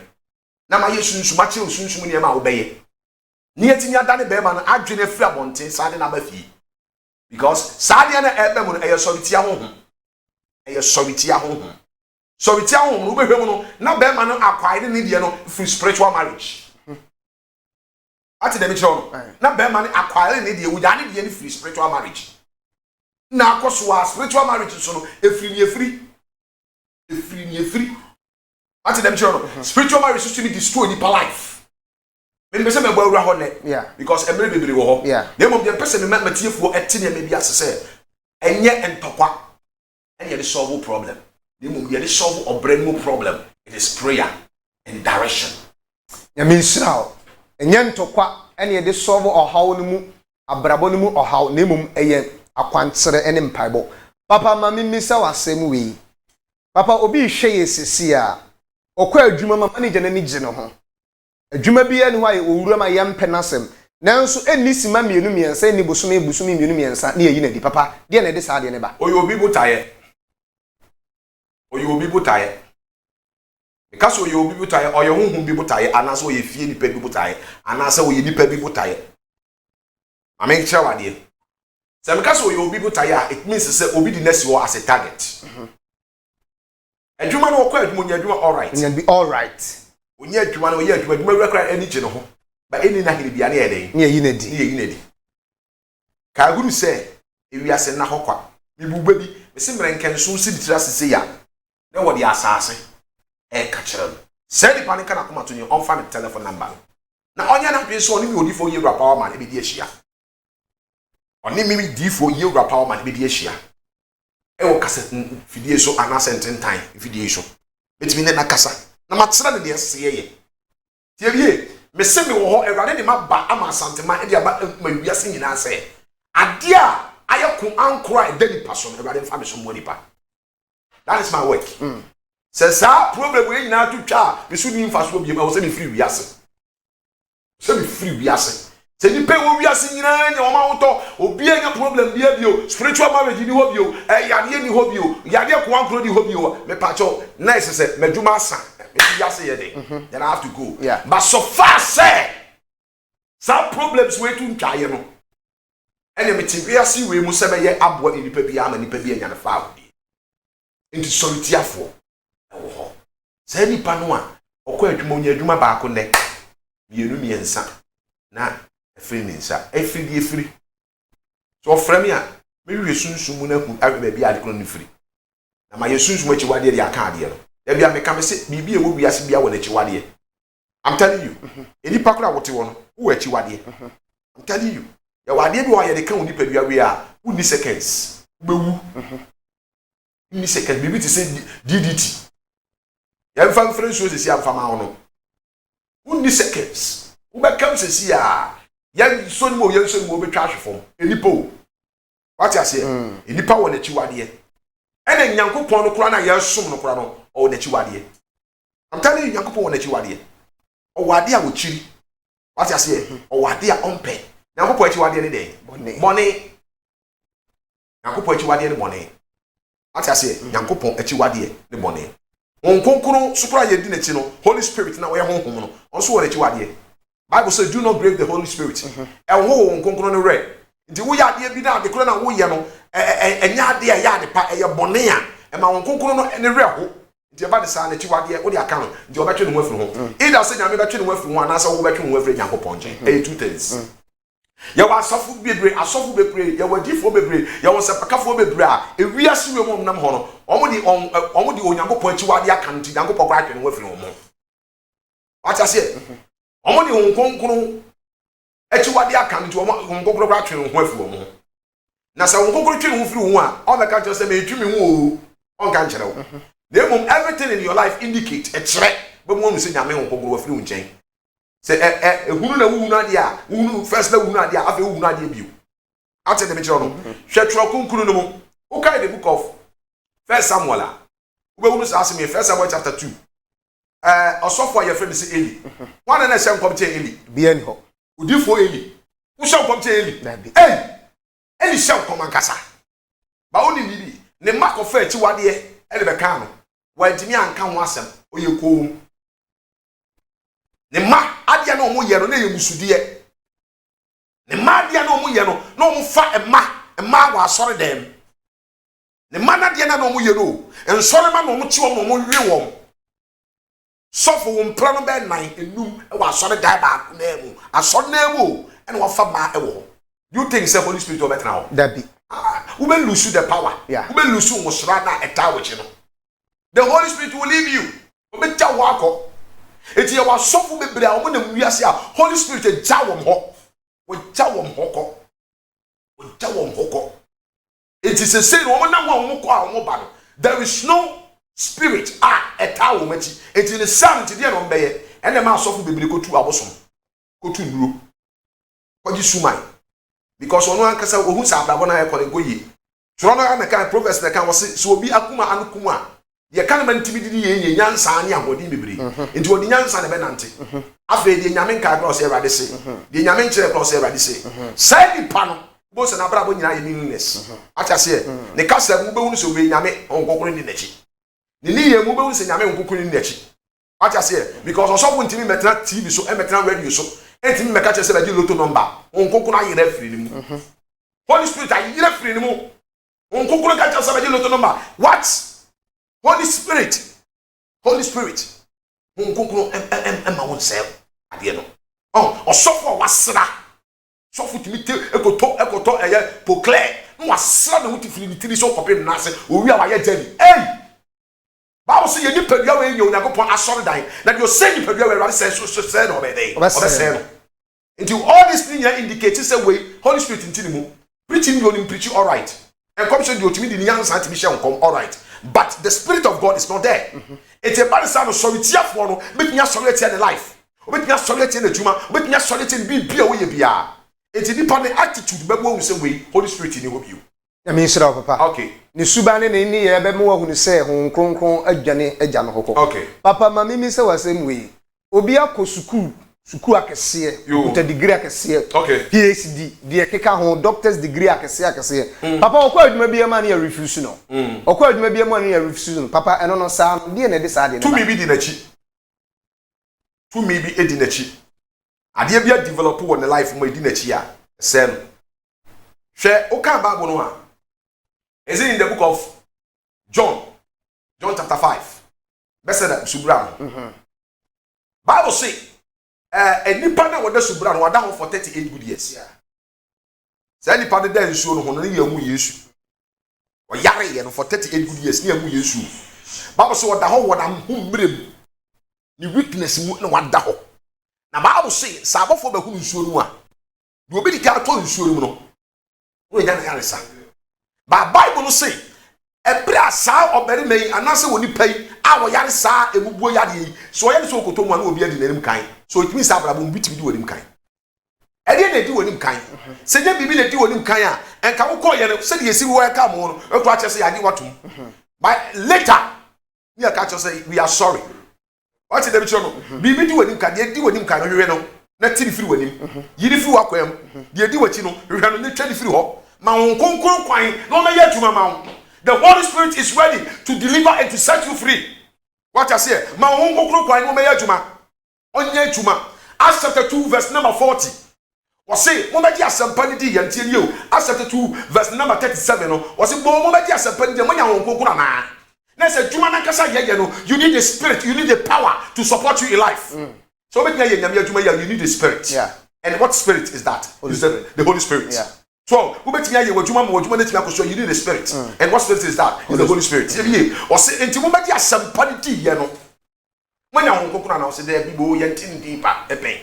na ma yɛ sunsum akyerɛ wo sunsum nneɛma a wobɛyɛ ne yɛtumi adane bɛrima no adwene afiri abɔnten saa de n'aba fie because saa deɛ no ɛbɛ mu no ɛyɛ sɔretia honhom ɛyɛ sɔretia honhom sɔretia honhom no wobɛhwɛ mu no na bɛrima no akwae ne deɛ no firi spiritual marriage ati dem kyerɛ no na bɛrima no akwae ne deɛ wogya ne deɛ no firi spiritual marriage na akoso spiritual marriage so no efiri ati dem kyerɛ no spiritual marriage so ni destroy the life me pese me gba wura ho ne because emre bebere wo ho na mom dem pese me matiefuo ete ne me bi asese enye entokwa enye the solve problem na mom ye the solve obranu problem it is prayer and direction ya me nsiraw enye ntokwa enye the solve ohaw no mu abrabo no mu ohaw na mom eye akwantsere ene mpaibo papa mami misa wasem wi papa obi hwe yesisi a okwa adwuma ma manager na ni gye no ho adwuma bi ene ho aye owura ma yempe nasem nanso eni sima mienu miensa eni busumi mienu miensa na yeyi na di papa de na de saa de ne ba oyo obi butaye because oyo obi butaye oyo honhom bi butaye anaso oye fie nipa bi butaye anaso oye nipa bi butaye ame kira wade se me kaso oyo obi butaye it means say obi di nesi wo as a target adwuma no okwa adwuma nya adwuma all right nya be all right onya adwuma no oye adwuma wura kra ani gye no ho ba eni na hiri bia na yeden ne yeyi na di ka guru se ewiase na hokwa bibuba bi mesi mrenkenso si ditira sese ya na wodi asase ka kyerɛ no sɛ nipa ne ka na koma to ne ɔmfa ne telephone number na ɔnya na hwe so ɔne mi odifo yewura power man e bi di ahyia ɔne mi difo yewura power man e bi di ahyia wo kasa fidie so anase ntentan fidie so betimi ne na kasa na matsira ne de seye ye tie bie me se me wo ho ewade de maba ama santema e de aba ma wiase nyina sɛ ade a ayeko ankora e dani paso no ewade mfa me so mo nipa that is my work sɛ saa problem we nyina to twa me so ni mfa so biem e wo se me free wiase se me free wiase se ni pe wo wiase nyina nya wo ma wotɔ obi anya problem bia bio spiritual marriage ni ho bio yade ni ho bio yade ko ankoro ni ho bio me pa cho nice se madwuma asa me wiase ye de then I have to go but so far say some problems we to ntwaye no ene me ti wiase we mu se be ye aboa ni pa bia ama ni pa bia nya na fa wo into solitiafo wo ho se ni pa no a okɔ adwuma nya adwuma ba ko ne mienu miensa na efiri ninsa efiri so ofrɛ me a me wi sunsun mu na ku ba bia ade kono ni firi na ma ye sunsun achi wade de aka ade no da bia me ka me se bibi e wo wiase bia wo na achi wade I'm telling you eni pakura wote wo no wo achi wade I'm telling you ya wade bi wo ye de ka oni pa bia we a wo ni seconds bewu ni seconds bibi ti say DDT ya mfa mfrɛ so sesi amfa ma wo no wo ni seconds wo be kam sesi a ya so ni mo betwa hwefom enipo What you say? Nipa wɔ n'akyi wadeɛ. Ɛna Nyankopɔn no kura na yɛsom no kura no, ɔwɔ n'akyi wadeɛ. I'm telling you, Nyankopɔn wɔ n'akyi wadeɛ. Ɔwɔ ade a wɔkyiri. What you say? Ɔwɔ ade a ɔmpɛ. Nyankopɔn akyi wadeɛ ne dɛn? Bɔne. Nyankopɔn akyi wadeɛ ne bɔne. What you say? Nyankopɔn akyi wadeɛ ne bɔne. Onkonkoro sukura yɛdi n'akyi no, Holy Spirit na ɔyɛ honhom no. Ɔnso wɔ n'akyi wadeɛ. Bible says, do not grieve the Holy Spirit. Ɛwɔ onkonkoro no rɛ. Nti wo yɛ adeɛ bi na ade koro na wo yɛ no, ɛnyɛ adeɛ a yɛ ade pa, ɛyɛ bɔne a, ɛma onkonkoro no ne rɛ ho. Nti ɛba de saa n'akyi wadeɛ, wo de aka no, nti ɔbɛtwe ne ho afiri ho. Either sɛ nyame bɛtwe ne ho afiri ho anaasɛ wo bɛtwe ne ho afiri Nyankopɔn nkyɛn. Ɛyɛ two things. Yɛwɔ asɔfo bebree, yɛwɔ adiifoɔ bebree, yɛwɔ nsɛpakafoɔ bebree a ewiase wɔ mu nam hɔ no, ɔmo de Onyankopɔn akyi wadeɛ aka no nti Nyankopɔn kɔ atwe ne ho afiri ho. Wata sɛ ɔmo de onkonkoro akyi wadeɛ aka no nti onkonkoro kɔ atwe ne ho afiri ho. Na sɛ onkonkoro twe ne ho afiri ho a, ɔbɛka kyerɛ sɛ metwi me ho o, ɔnka nkyerɛ wo. Na mmom everything in your life indicate ɛkyerɛ bɛmu ɔno sɛ nyame onkonkoro afiri wo nkyɛn. Say ehunu na wuhunu ade a wuhunu first na wuhunu ade a afa wuhunu ade bio ate de me kire no hwe tro kunkunu no mu wo kai the book of First Samuel a wo be wunu sa asem First Samuel chapter 2 osofo ya friend say Eli wan na hye nkom che Eli bia ni ho udifo Eli wo hye nkom che Eli Eli hye nkom ankasa ba oni bibi ne makofa achi wade ele be kan no wa ntimi anka ho asem oye kom ne ma adia na omo ye no na ye musude ne ma adia na omo ye no na omo fa ema wa asore dem ne ma na adia na omo ye no ensore ma na omo chi omo wi wom sofo wo mpra no be nan enum e wa asore dai ba na mu asore na mu e na wa fa ma e wo you think say Holy Spirit obetra ho dabi we will lose the power we will lose wo sra na eta wo chi no the Holy Spirit will leave you obeta wo akọ eti ya wasofu bebre a omo na wiase a Holy Spirit eja wom ho oja wom hoko eti se say no omo na wom ko a omo ba no there is no spirit eta wom achi eti ne sam ti de no mbeye ene ma asofu bebre kotu abosom kotu nuro koji sumai because ono ankasa ohun sa abrabo na ekole goye tro no anaka prophets na kan wose so obi akuma anukuma ye kan man timididi ye nyansa ne agodin bebre enti odi nyansa ne benante afa de nyame nka cross Erade se de nyame nkire cross Erade se sai di pa no bo se na brabo nyina ye meaningless acha se ne kasa mu be wonu so be nyame onkokoro ni nachi ne ni ye mu be wonu se nyame onkokoro ni nachi acha se because osofu ntimi metna TV so metna radio so entimi meka che se ba di loto number onkokoro ayire free ni mu Holy Spirit ayire free ni mu onkokoro ka che se ba di loto number what Holy Spirit nkonkro emma won sel ade no osofo wasra sofo timite ekoto eye poclair no wasra na wutifiri mitiri so kopem na ase owi a waye jani Bible say ye ni padua we nye Onyankopon asori dan na de o say ni padua we Erade say so no obey no until all this thing indicates say we Holy Spirit intini mu preaching you on preach all right and come say the otimi di nyansa timi hye nkom all right. But the Spirit of God is not there. It's a bad sound of solitude for no, make me a solitude in life. Make me a solitude in the Juma, make me a solitude in be away bia. It's a different attitude, but when we say we Holy Spirit in you. I mean, sir, Papa. Okay. Ni subane ni ni ebe mo hu say hon kronkron adwane agya no hoko. Okay. Papa mami mi say wasem we. Obi akọ suku akese uta degree akese PhD de keka ho doctor's degree akese papa okwa adwuma bia ma na ya refuse no okwa adwuma bia ma na ya refuse no papa eno no sa no de na de sa de to me bi di nachi ade bia develop won the life mo di nachi a se no hwe o ka Bible no a is it in the book of John chapter 5 beseda subra Bible say nipa na wada subra no wada ho for 38 good years say nipa de dan nsuo no ho no ye amu Yesu o yare ye no for 38 good years ni amu Yesu Bible say wada ho wada ho mrem ni weakness mu na wada ho na Bible say sabofo ba hu nsuo no a de obi dika to nsuo mu no wo nya na yare sa ba Bible no say ebra sa obere mai anase woni pai a wo yare sa ebubuo yare yi so yare so okoto mu na obi adi nanim kan so it means abrabom bitimi di wonim kan ede na di wonim kan se nya bibi na di wonim kan a enka wo call ye no se de yesi wo ka mo no e to ache se ya di watum but later we are say we are sorry what is the bicho no bibi di wonim kan de di wonim kan no hwe no na ti firi wonim yiri firi wakwam de di wachi no hwe no ne twa firi ho ma won konkon kwan no na ya tuma ma won. The Holy Spirit is ready to deliver and to set you free. What I say, ma won konkon kwan no ma ya tuma onye tuma. Acts chapter 2 verse number 40. Or say, mo di asempa ni di yantie ni o. Acts chapter 2 verse number 37 no. Or say, mo di asempa ni di mo nya won konkon na. Na say tuma na kasa ye no, you need the spirit, you need the power to support you in life. So when you need the spirit. Yeah. And what spirit is that? Is the Holy Spirit. Yeah. So you need the spirit. And what spirit is that? Is the Holy Spirit. Or say enti mo beti asempanity ye no. When you kokuna na say there bibo ye tin deeper epen.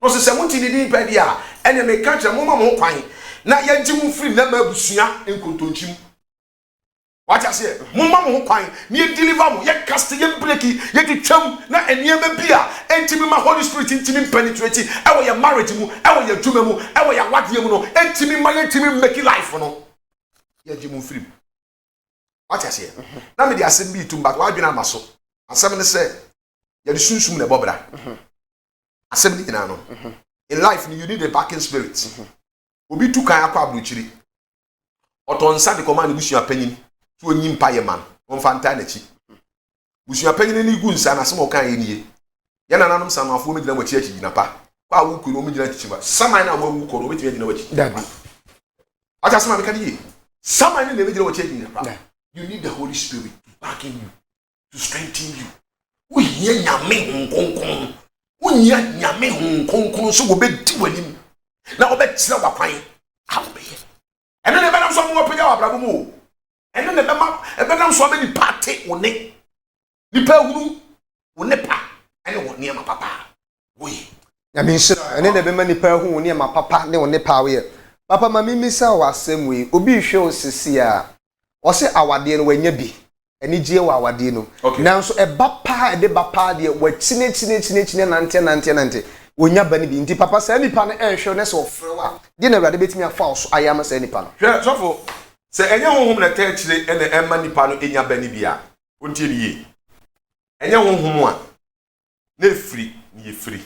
No say mo tin deeper dia ene me ka kire mo ma mo kwan. Na ye nti mo free na ma busua enkontonchim. What I say? Mumma mo kwan, ni deliver mo, ye cast ye breaki, ye di twam na eniyema bia, enti me ma Holy Spirit enti me penetrate, e wo ye marriage mu, e wo ye dwuma mu, e wo ye wadie mu no, enti me ma ye enti me make life no. Ye gi mu free. What I say? Na me di asem bi tum back, wa dwena maso. Asem ne say, ye di sunsum na bobra. Asem ni na no. In life you need a backing spirit. Obi tu kan akwa abrochiri. Otonsa de command busua panyin. So nyim pa ye man on fanta na chi busua panyin ni gu nsa na sem o kan ye nie ye na nanom san afo me gina wachi achi gina pa kwa wu ku no me gina chi ba saman na ma wu ko no me gina wachi dabi acha sama me kan ye saman ni me gina wachi gina pa you need the Holy Spirit to back in you, to strengthen you. Wo hia nyame honkonkon wo hia nyame honkonkon so go be di wanim na wo be tira wa kwan abe ene ne benam so mo pega wa brabo mu ene ne bema benam so be ni party one ni pa huru one pa ene wo ne ma papa wo nyame nhyira ene ne bema ni pa hu ne ma papa ne one pa we papa ma mimisa wa asem we obi hwe osisi a o se awade no wanya bi eni gie wa awade no nanso eba pa de ba pa de wa chine nante wonya bani bi nti papa sa nipa no enhwe ne so frewa de na awade betimi afa so ayama sa nipa no hwe sofo se enye honhom na ta chire ene emma nipa no enya bani bi a wontie ni ye enye honhom a na free ni free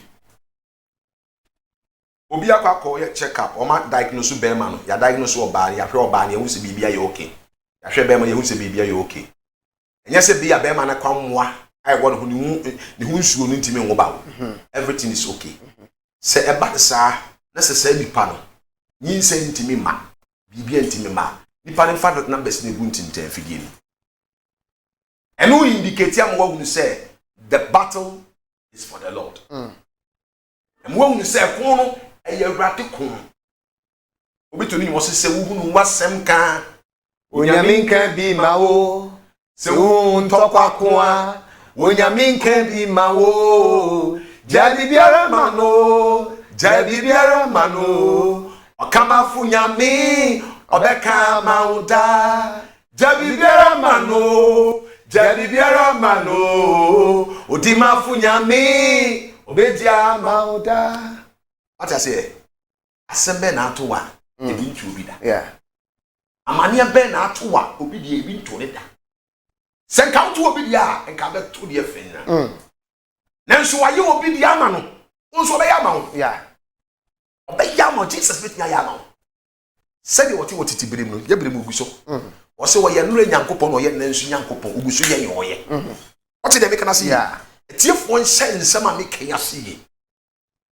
obi akwa ye check up o ma diagnose be ma no ya diagnose oba ya hwe oba na hu se bibia ye okay ya hwe be ma ye hu se bibia ye okay enye se bia be ma na kwa mmoa I want ni hu nsuo no ntimi ngo ba everything is okay se eba sa na se nipa no nyinse ntimi ma bibia ntimi ma nipa ne fa numbers ne bu ntinta afidie ni eno indicate am wo say the battle is for the Lord am wo say ko no eye awrate ko obi to ni mo se wo hunu wasem ka onyaminka bi mawo se wo ntokwa ko a onyaminka bi mawo jadi biara mano okama funyami obeka mauda jadi biara mano odima funyami obedia mauda what I say asembe na atowa ebi ntu obi da yeah amania be na atowa obi di ebi ntu ne da se ka ntu obi di a enka be to di efen na nanso waye obi di ama no nso be ya ma wo yeah obe ya ma Jesus fit ya ma wo se de woti birim no ye birim oguso o se wo ye nure nyankopon no ye nanso nyankopon oguso ye ye what did they make us yeah tiefo nsem a make ya see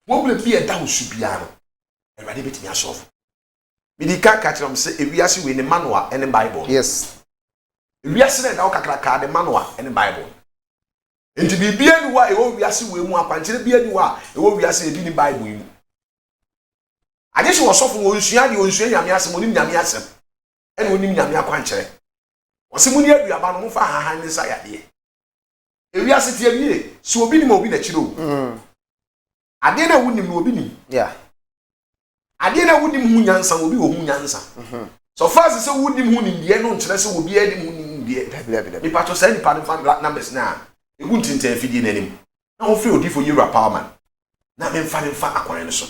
wo ble bi e da osu bia no everybody betimi asof midika ka kiram se ewiase we ne manual and Bible yes ewiase na da okakra de manual and Bible enti bibia ni wa e wo wiase we mu akwankyere bia ni wa e wo wiase e bi ni Bible yi mu ade so wosof wo nsua de onsua nyame asem onim nyame asem ene onim nyame akwankyere wose ni aduaba no mu fa hahan ne sa yade ewiase tie bi so obi ni ma obi na kire o ade na wunim no obi ni yeah ade na wunim hu nyansa obi wo hu nyansa so fast say wunim hu ni die no nkyere say obi ade hu ni die mi pato say ni pa fan black numbers na egu ntintan fidie nanim na wo free odifo yura powerman na me mfa akwan ne so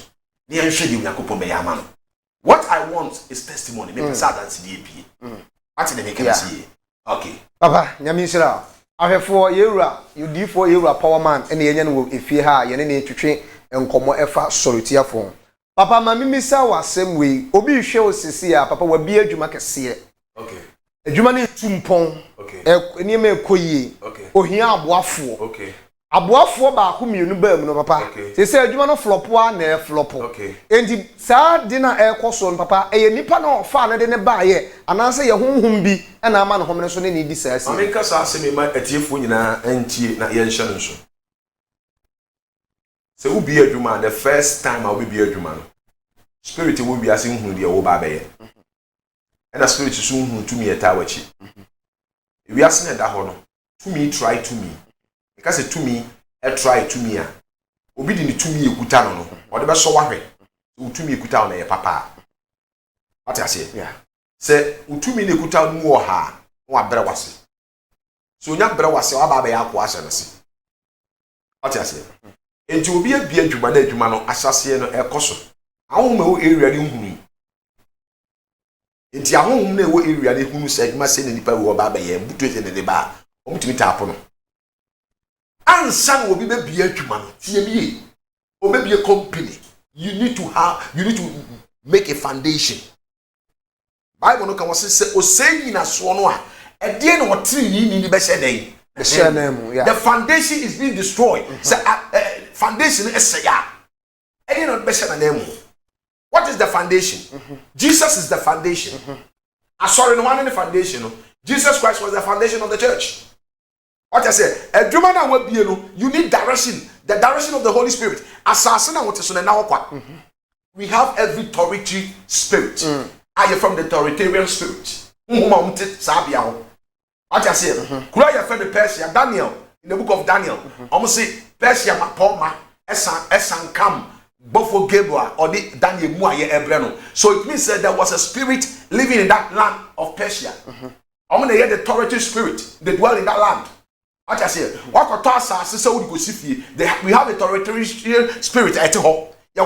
ne yɛnhwɛ de Onyankopɔn bɛyɛ ama no. What I want is testimony. Me pesa dance die pie. What did they make see? Okay. Papa, nyame nhyira. Ahwefo yewura, yudifo yewura power man ene yenye no efie ha ye ne twetwe enkomo efa soretiafo. Papa ma mimisa wasem we obi hwe osisi a papa wabi adwuma kese. Okay. Adwuma ne tumpon. Okay. Eniema ekoyie. Okay. Ohia aboafo. Okay. Aboafo ba ko mienu ba mu no papa. Se adwuma no flopo na flopo. Okay. Enti saa de na ekoso no papa eye nipa na ofa na de ne ba ye ananse ye honhom bi na ama no homene so ne di saa si. America saa se me ma atiefo nyina antie na ye nhye no so. Se wo bi adwuma the first time I will be adwuma no. Spirit will be asking hu de wo ba ba ye. And the spirit so hu to me eta wachi. We ask na da ho no. To me try to me. Because to me try to me a obi di ni to me ekuta no no o de be so wahwe to me ekuta na ye papa what I say yeah say to me ekuta mu wo ha wa bere wase so nya bere wase wa ba ba ya ko ase no se what I say enti obi abia adwuma na adwuma no asase no ekoso ahoma wo area ni hunu enti ahoma na wo area ni hunu se adwuma se ne nipa wo ba ba ye butu ese ne ba o mutimi tapo no ansan obi be bia adwuma no tie bie o be bia company you need to make a foundation. Bible no kan wo se o say na so no a e de na wo tiri ni be hye den the foundation is being destroyed. So foundation is ya e de na be hye na name. What is the foundation? Jesus is the foundation. Sorry, no one in the foundation. Jesus Christ was the foundation of the church. What I say, adwuma na wa bie no, you need direction, the direction of the Holy Spirit. Asase na wote so na kwa. We have a victory spirit. Are you from the authoritarian spirit? What I say, kura ya friend Persia, Daniel, in the book of Daniel, almost say Persia Mapoma, Esan Kam, Bofo Gabriel, or the Daniel Muaye Ebreno. So it means that there was a spirit living in that land of Persia. I'm going to hear the authority spirit, they dwell in that land. What I say, what we have a authoritarian spirit at home. You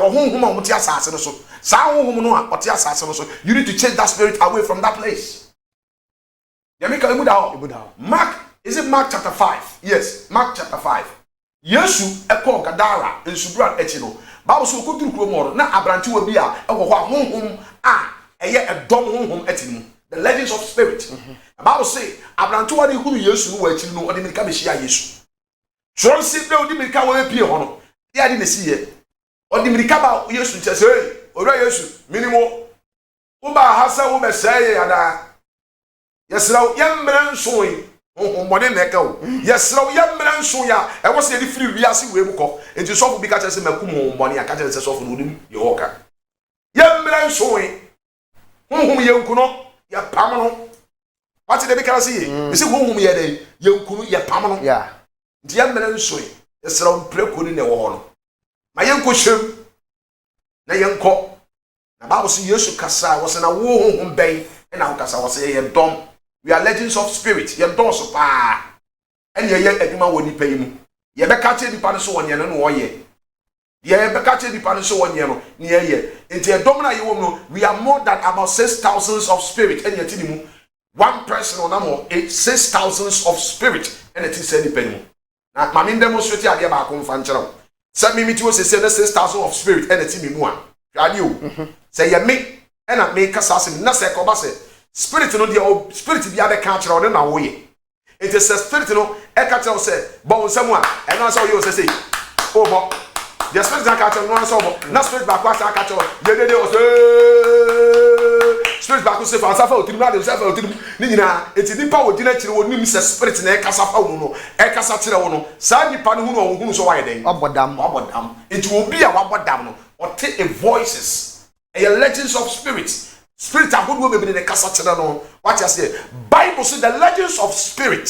need to change that spirit away from that place. Mark, is it Mark chapter 5? Yes, Mark chapter 5. Yesu eko Gadara in Subran etino. Bible so ko duru kromo na abranti wa bi a ewo ho honhom a eye edom honhom etino. The legends of spirit. The Bible say abranti wa de hunu Yesu wa etino no odi mirika be hia Yesu. Tronsi be odi mirika wa pie ho no. Dey ade na si ye. Odi mirika ba Yesu chese ora Yesu minimo. Wo ba hasa wo be sey ada. Yesraw yembre nsoyi. Mbone neka o yesraw yemre nso ya e wo se di free wiase we buko enti sofo bi ka chese makum mbone aka chese sofo no dim ye hoka yemre nso yi honhom yenkuno ya pam no what dey be ka say we say honhom ye dey yenkuno ye pam no yeah enti yemre nso yi yesraw preko ni ne wo ho no ma yenko hwem na yenko na Bible say Yesu kasa wo se na wo honhom ben na wo kasa wo se ye dom. We are legends of spirit. Ye don so pa. And ye eduma woni payimu. Ye be ka che di pa no so wonye no wo ye. Ye be ka che di pa no so wonye no ne ye. Enti edom na ye wo no, we are more than about 6,000 of spirit. And ye ti ni mu. One person on am 6,000 of spirit. And it is say di payimu. Na ma min demonstrate ade ba ko mfa nkyere wo. Say me ti wo say 6,000 of spirit and it mi mu a. Hwade o. Say ye me and na me kasa se na se ko ba se spirit no dia spirit bia be ka kire o na wo ye it is a spirit no e ka kire o say bo nsam a e no say o ye o say o bo the spirit that ka kire no say o bo na spirit ba kwa sa ka kire ye de o say spirit ba ko say fa sa fa otirim na de say fa otirim ni nyina eti nipa wo di na kire wo nim say spirit na e ka sa fa wo no e ka sa kire wo no sa nipa no hu no wo hu so wa ye den obodam eti obi a wa bodam no o take a voices a legends of spirits. Spirit agodo be be the kasa kire no what you say Bible say the legends of spirit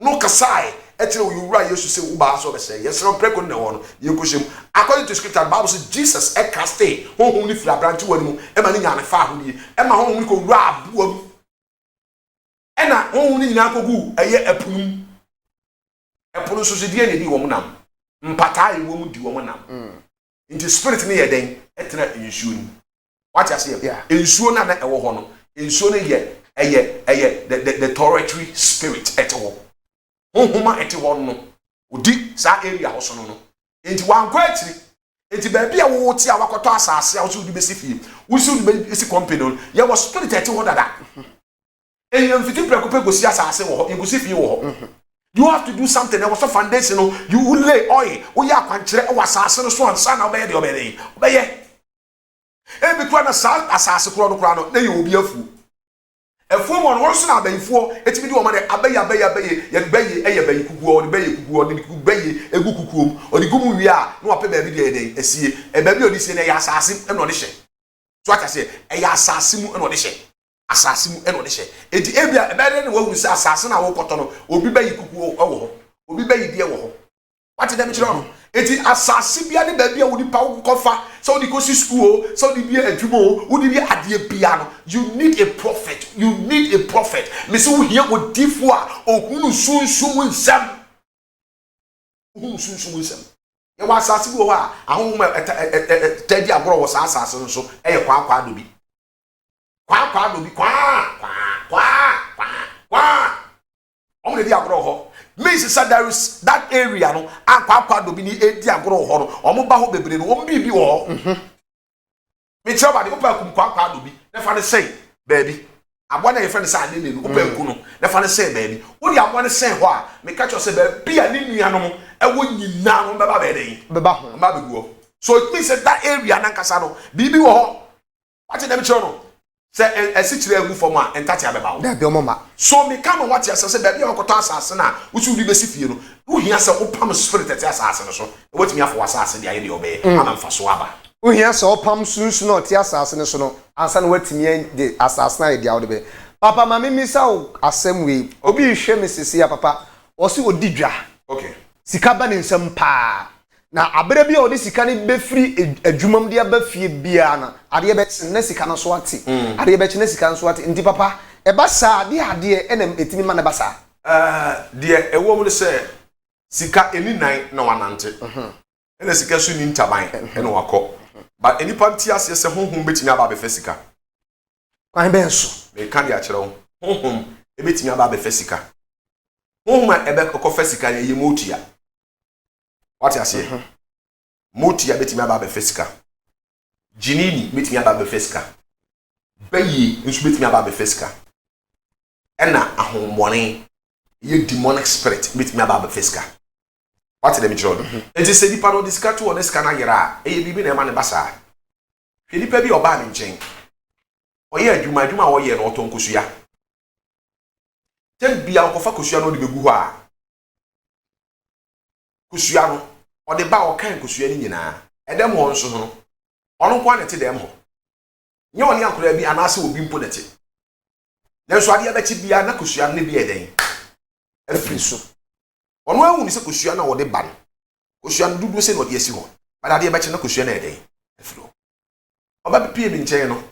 no kasai etire you write Yesu say wo ba so be say yes no preko na wo no ye koshim according to scripture the Bible say Jesus e caste honhom ni fira branch wani mu e ma ni nya ne fa ho ni e ma honhom ni ko wura abuam e na honhom ni nyina kogu eye epunum so so die ne di wo mu nam mpatai wo mu di wo mu nam Nti spirit ne ye den etena nsuo ni. What you say? Yeah. Nsuo na ewo ho no. Nsuo ne ye eye the toratory spirit etewo. Honhoma etewo no. Odi sa area ho so no. Nti wankwa akiri. Nti baabi a wo ti a wakoto asase a wo so di besi fie. Wo so di besi company no. Ye wo spirit etewo dada. Eyan fiti prekope gosi asase wo ho, gosi fie wo ho. You have to do something. There was a foundation. You will lay oil. We are quantre. We are assassin. So and son obey the obey. Obey. Every corner salt assassin. Crono. Then you will be a fool. A fool one also now be fool. It's me do money. Obey. Yet bay. Bay. Kuku or the bay. Kuku or the bay. A kuku or the gumu we are. No pay baby day. A see a baby or this in a assassin and audition. So what I say. A assassin and audition. Assassin and audition. Eti ebia better than what we say assassin na wo kotono obi bayi kuku wo obi bayi die wo what dem chiro no eti assassin bia ne ba bia wo di pa wo kofa so di kosi school so di bia adwumo wo di ade bia no you need a prophet me say wo hia odifo a ohunu sunsun nsam ye wa assassin wo a ahoma tadi agoro wo sa assassin so eye kwa do bi kwa do bi kwa omo dey agoro ho means say there is that area no kwa do bi ni edi agoro ho no omo ba ho bebre no omo bibi ho me tell ba de opa kum kwa do bi na fa ne say baby abo na ye friend say ane no opa ku no na fa ne say baby wo di abo ne say ho a me catch you say baby a ni nua no ewo nyina no beba be dey beba ho ma be go so it means that area na nkasa no bibi wo ho what dem tell no say esichire egu form a entati abeba wo da bi omoma so me come what you say baby okoto asase na wo su di besi fie no wo hia say opam spirit ete asase no so wetimi afọ asase dia ye de obe amamfa so aba wo hia say opam sunsun no ti asase no so no ansa na wetimi de asase na dia wo de be papa mama mi sa asem we obi hwe mesisi ya papa wo si odi dwa okay sika ba ne nsem pa na abere bia odi sika ne be free adwumam dia ba fie bia na ade be na sika no so ate ade be na sika no so ate ndi papa e ba sa ade enam etimi ma na ba sa de ewo mu se sika eni nan na wanante ena sika so ni ntaban ena wakọ but eni panti ase se honhom betimi aba be fa sika kwan be nso me kan ya kire honhom e betimi aba be fa sika honhom e be kokọ fa sika ye motia what you say motia betimi aba be fa sika jinini betimi aba be fa sika bayi nso betimi aba be fa sika ena ahombone ye demonic spirit betimi aba be fa sika what dem jod enti se di pano disika to on sika na yera e ye bibi na ema ne basa hwe nipa bi oba me nchen oye adwuma wo ye no oton kosua tem bia okofa kosua no de begu ho a kosua no o de ba o kan kosua ni nyina edem ho nso no ono kwa nete dem ho nye oni akora bi anase obi mpo nete nenso ade abachi bia na kosua no bi eden afiri so ono awu ni se kosua na wo de ba no kosua no dudu se no de asi ho ba ade abachi na kosua na eden afiri oba bi pie bi nchen no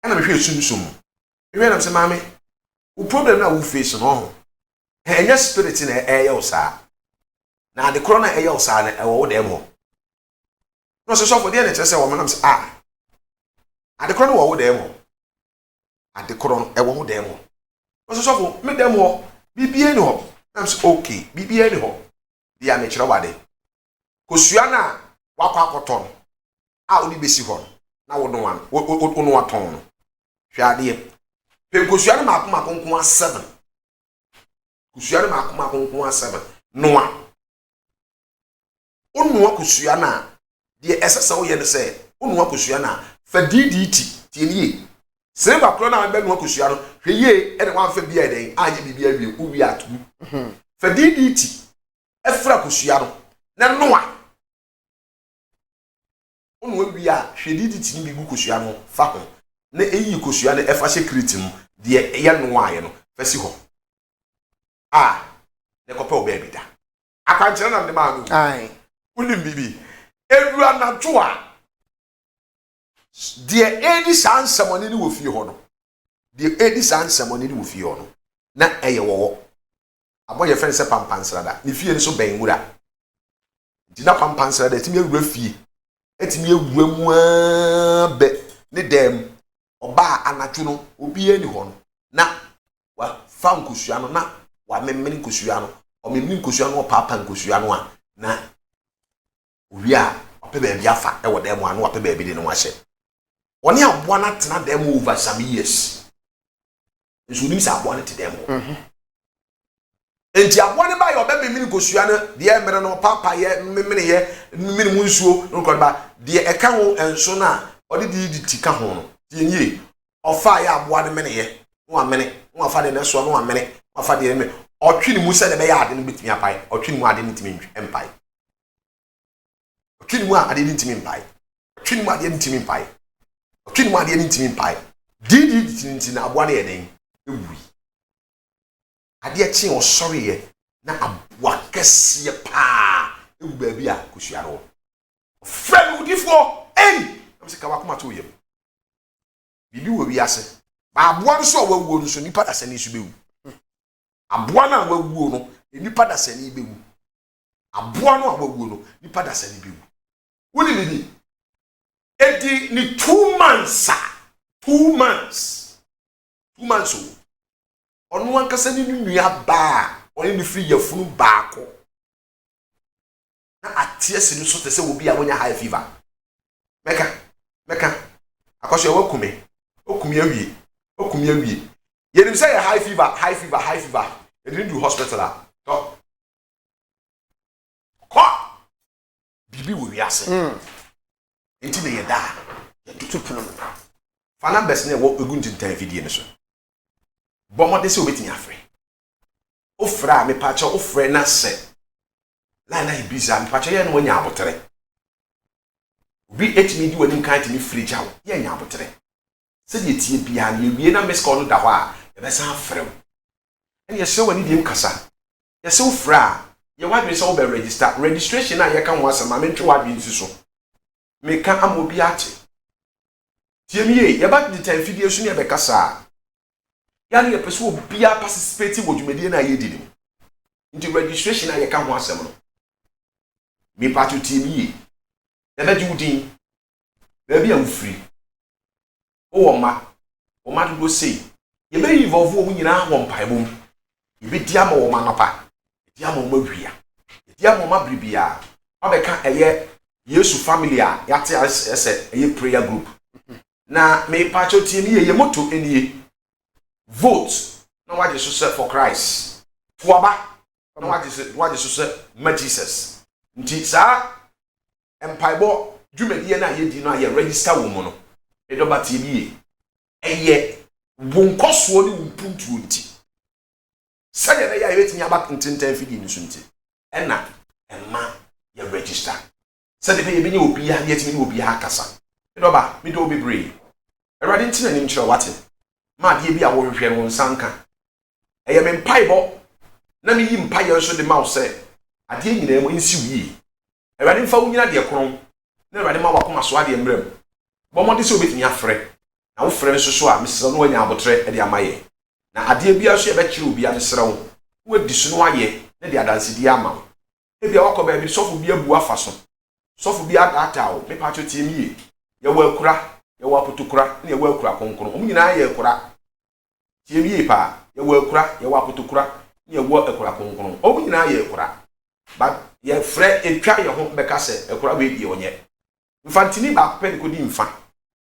ana me hwe sumsum hwe na se mame o problem na wo face no enya spirit na eya usa na de corona eya usa na ewo dem ho no so for there na chese wo manam se ade corona wo dem ho ade corona ewo ho dem ho no so for me dem ho bibie ni ho nam se okay bibie ni ho dia me kire wade kosua na wakwa akoton oni besi ho na wo no wan wo no waton no hwade pe kosua na makoma konkon 7 kosua na makoma konkon 7 noa onua kosua na de esesa wo ye ne se onua kosua na fa DDT tienie se ba kro na be noa kosua no hwe ye e de wan fa bia den anye bibia wie wo wi atu fa DDT efra kosua no na noa onua wi a hwe DDT ni bi gu kosua no fa ho na eyi kosua na efa security mu de ye noa ye no fa si ho ne kopa oba bi da akwankyere na de ma no ai unim bibi edu anato a de edi sansamoni ni wo fie ho no de edi sansamoni ni wo fie ho no na eye wo aboye fen se pampansrada ni fie ni so ben wura di na pampansrada timi ewura fie etimi ewu emu be ne dem oba anatwo no obi ani ho no na wa fa nkosua no na wa memmen nkosua no o memmen nkosua no papa nkosua no a na owi a ope ba bia fa e wo dem anu ope ba bi de no ahye oni aboa na tena dem over some years nso nim sa aboa na te dem enti aboa ne ba yo be memmen nkosua no de emere no papa ye memmen ye memmen mu nsuo no ko ba de eka ho enso na odi di tika ho no de nie ofa ya aboa ne mene ye no amene no afa de ne so no amene afa de me otwe ni mu se de be ya ade no betimi apai otwe ni mu ade no timi empai otwe ni mu ade no timi empai otwe ni mu ade no timi empai otwe ni mu ade no timi empai di tini na aboa ne ye den ewu ade a chi o sorry ye na aboa kese pa ewu ba bi a kosua ro friend udifo am se kawa kuma to yem bibi wo wi ase ba aboa no so wawu no so nipa da sani so bewu aboa na wawu no nipa da sani bewu aboa no wawu no nipa da sani bewu woni ni edi ni 2 months 2 months onu ankasa ni nua ba oni ni free yafunu baako na atiese ni so te se obi a wonya high fever meka akosho wakume okumi awie yenim say high fever you didn't do hospital to ko bibi wo wiase enti ne yeda tutupuno fana best ne wo eguntin tan fidie ne so bomo de se obetini afre ofra me pacha ofre na se la na ibiza me pacha ye no nya abotere obi etimi di wani kan timi fridge awo ye nya abotere se de tie bia na ewie na miss call no da ho a ye be san frem ene ye se wani di mkasa ye se ofra ye wadwe se wo be registration na ye kan ho asema me ntwe wadwe nsi so me kan amobi ate tie mi ye ba di tan fidie so ne be kasa ya ne ye pese obi a participate wo dwumedie na ye di ni nti registration na ye kan ho asema no me pato tie mi ye ebe di udin baby am free o ma do say ye be involve wo nyina ho mpaebom ye be dia ma wo ma nopa dia ma wo ma hwia dia ma wo ma bribia obeka eye Yesu family a yate ese eye prayer group na me pacho tie mi ye moto enie vote na waje so set for Christ fuaba na waje so set ma Jesus nti sa empaibo dwumedie na ye di no ye register wo mo no edoba tie bi eye wonkoso ni wumpuntu nti sade na ya yetimi aba tintin fidi ni so nti ena emma ye register sade be ye bi ni obi ya yetimi ni obi ya kasa edoba mi do obi brave erade ntina ni mchira wate ma de bi a wo hwehwe no nsanka eye me empaibo na mi yi mpaye so de ma wo se ade nyina mo nsi wi erade mfa wunyina de kron na erade ma wakoma so ade mbrem bo mo de se obetimi afre na wo frɛ nso so a mesrɛ no wanya abotre e de amaye na ade bia so e be kire obi a mesrɛ wo wo di so no aye na de adanse di ama e bia wakɔ ba bi sofo bia bu afa so sofo bia data wo me pa cho tie mi ye ye wa akura ye wa potokura na ye wa akura konkron om nyina ye akura tie mi ye pa ye wa akura ye wa potokura na ye wa akura konkron om nyina ye akura ba ye frɛ etwa ye ho bɛka sɛ akura we die onye mfantini ba pɛ de kodi mfa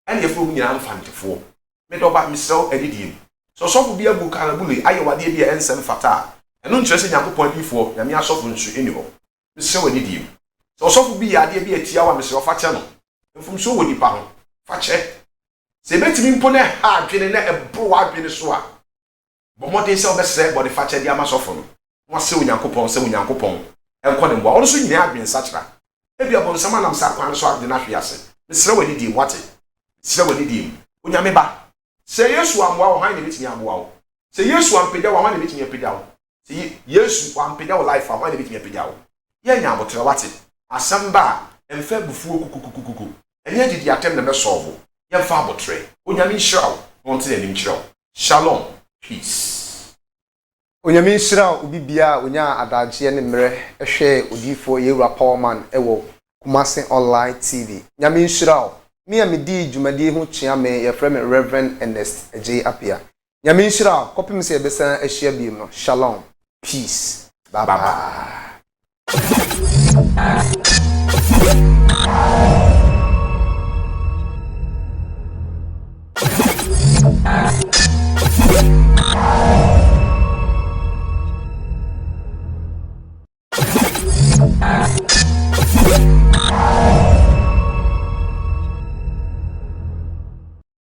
ene ye fo nyina mfantefo me do ba misrɛw adidiem so sofo bia bu kalabule aye wade bia ensem fata eno nkyerɛ sɛ Nyankopɔn bifo na me asofo nso eni hɔ misrɛw adidiem so sofo bi ya ade bia tia wa misrɛw fa kyɛ no mfum so woni pa ho fa kyɛ sɛ betimi mpo na ha adwene na ebro wa adwene so a bomode sɛ obɛsrɛ body fa kyɛ dia ma sofo no wa sɛ Onyankopɔn sɛ Onyankopɔn enko ne mboa ono so nyina adwene sakyera ebia bonsama nam sa kwan so ade na hwe ase misrɛw adidiem wate misrɛw adidiem onyame ba sɛ Yesu amboa wo han ne betimi amboa wo sɛ Yesu ampegya wo han ne betimi apegya wo sɛ Yesu ampegya wo life wo han ne betimi apegya wo ye nya abotre wate asamba emfa bufuo kukukukuku enye didi atem na be solve ye fa abotre onyame nhyira wo wonte anim kyerɛ wo shalom peace onyame nhyira obi bia onya adagye ne mmerɛ ehwɛ odifo yewura powerman ewo Kumasi Online TV. Nyame nhyira wo. Me a me di dwumadi ho kyea me ye frɛ me Reverend Ernest J Apia. Nyame nhyira wo. Kopim se yebesa ahyia biem no. Shalom. Peace. Bye bye.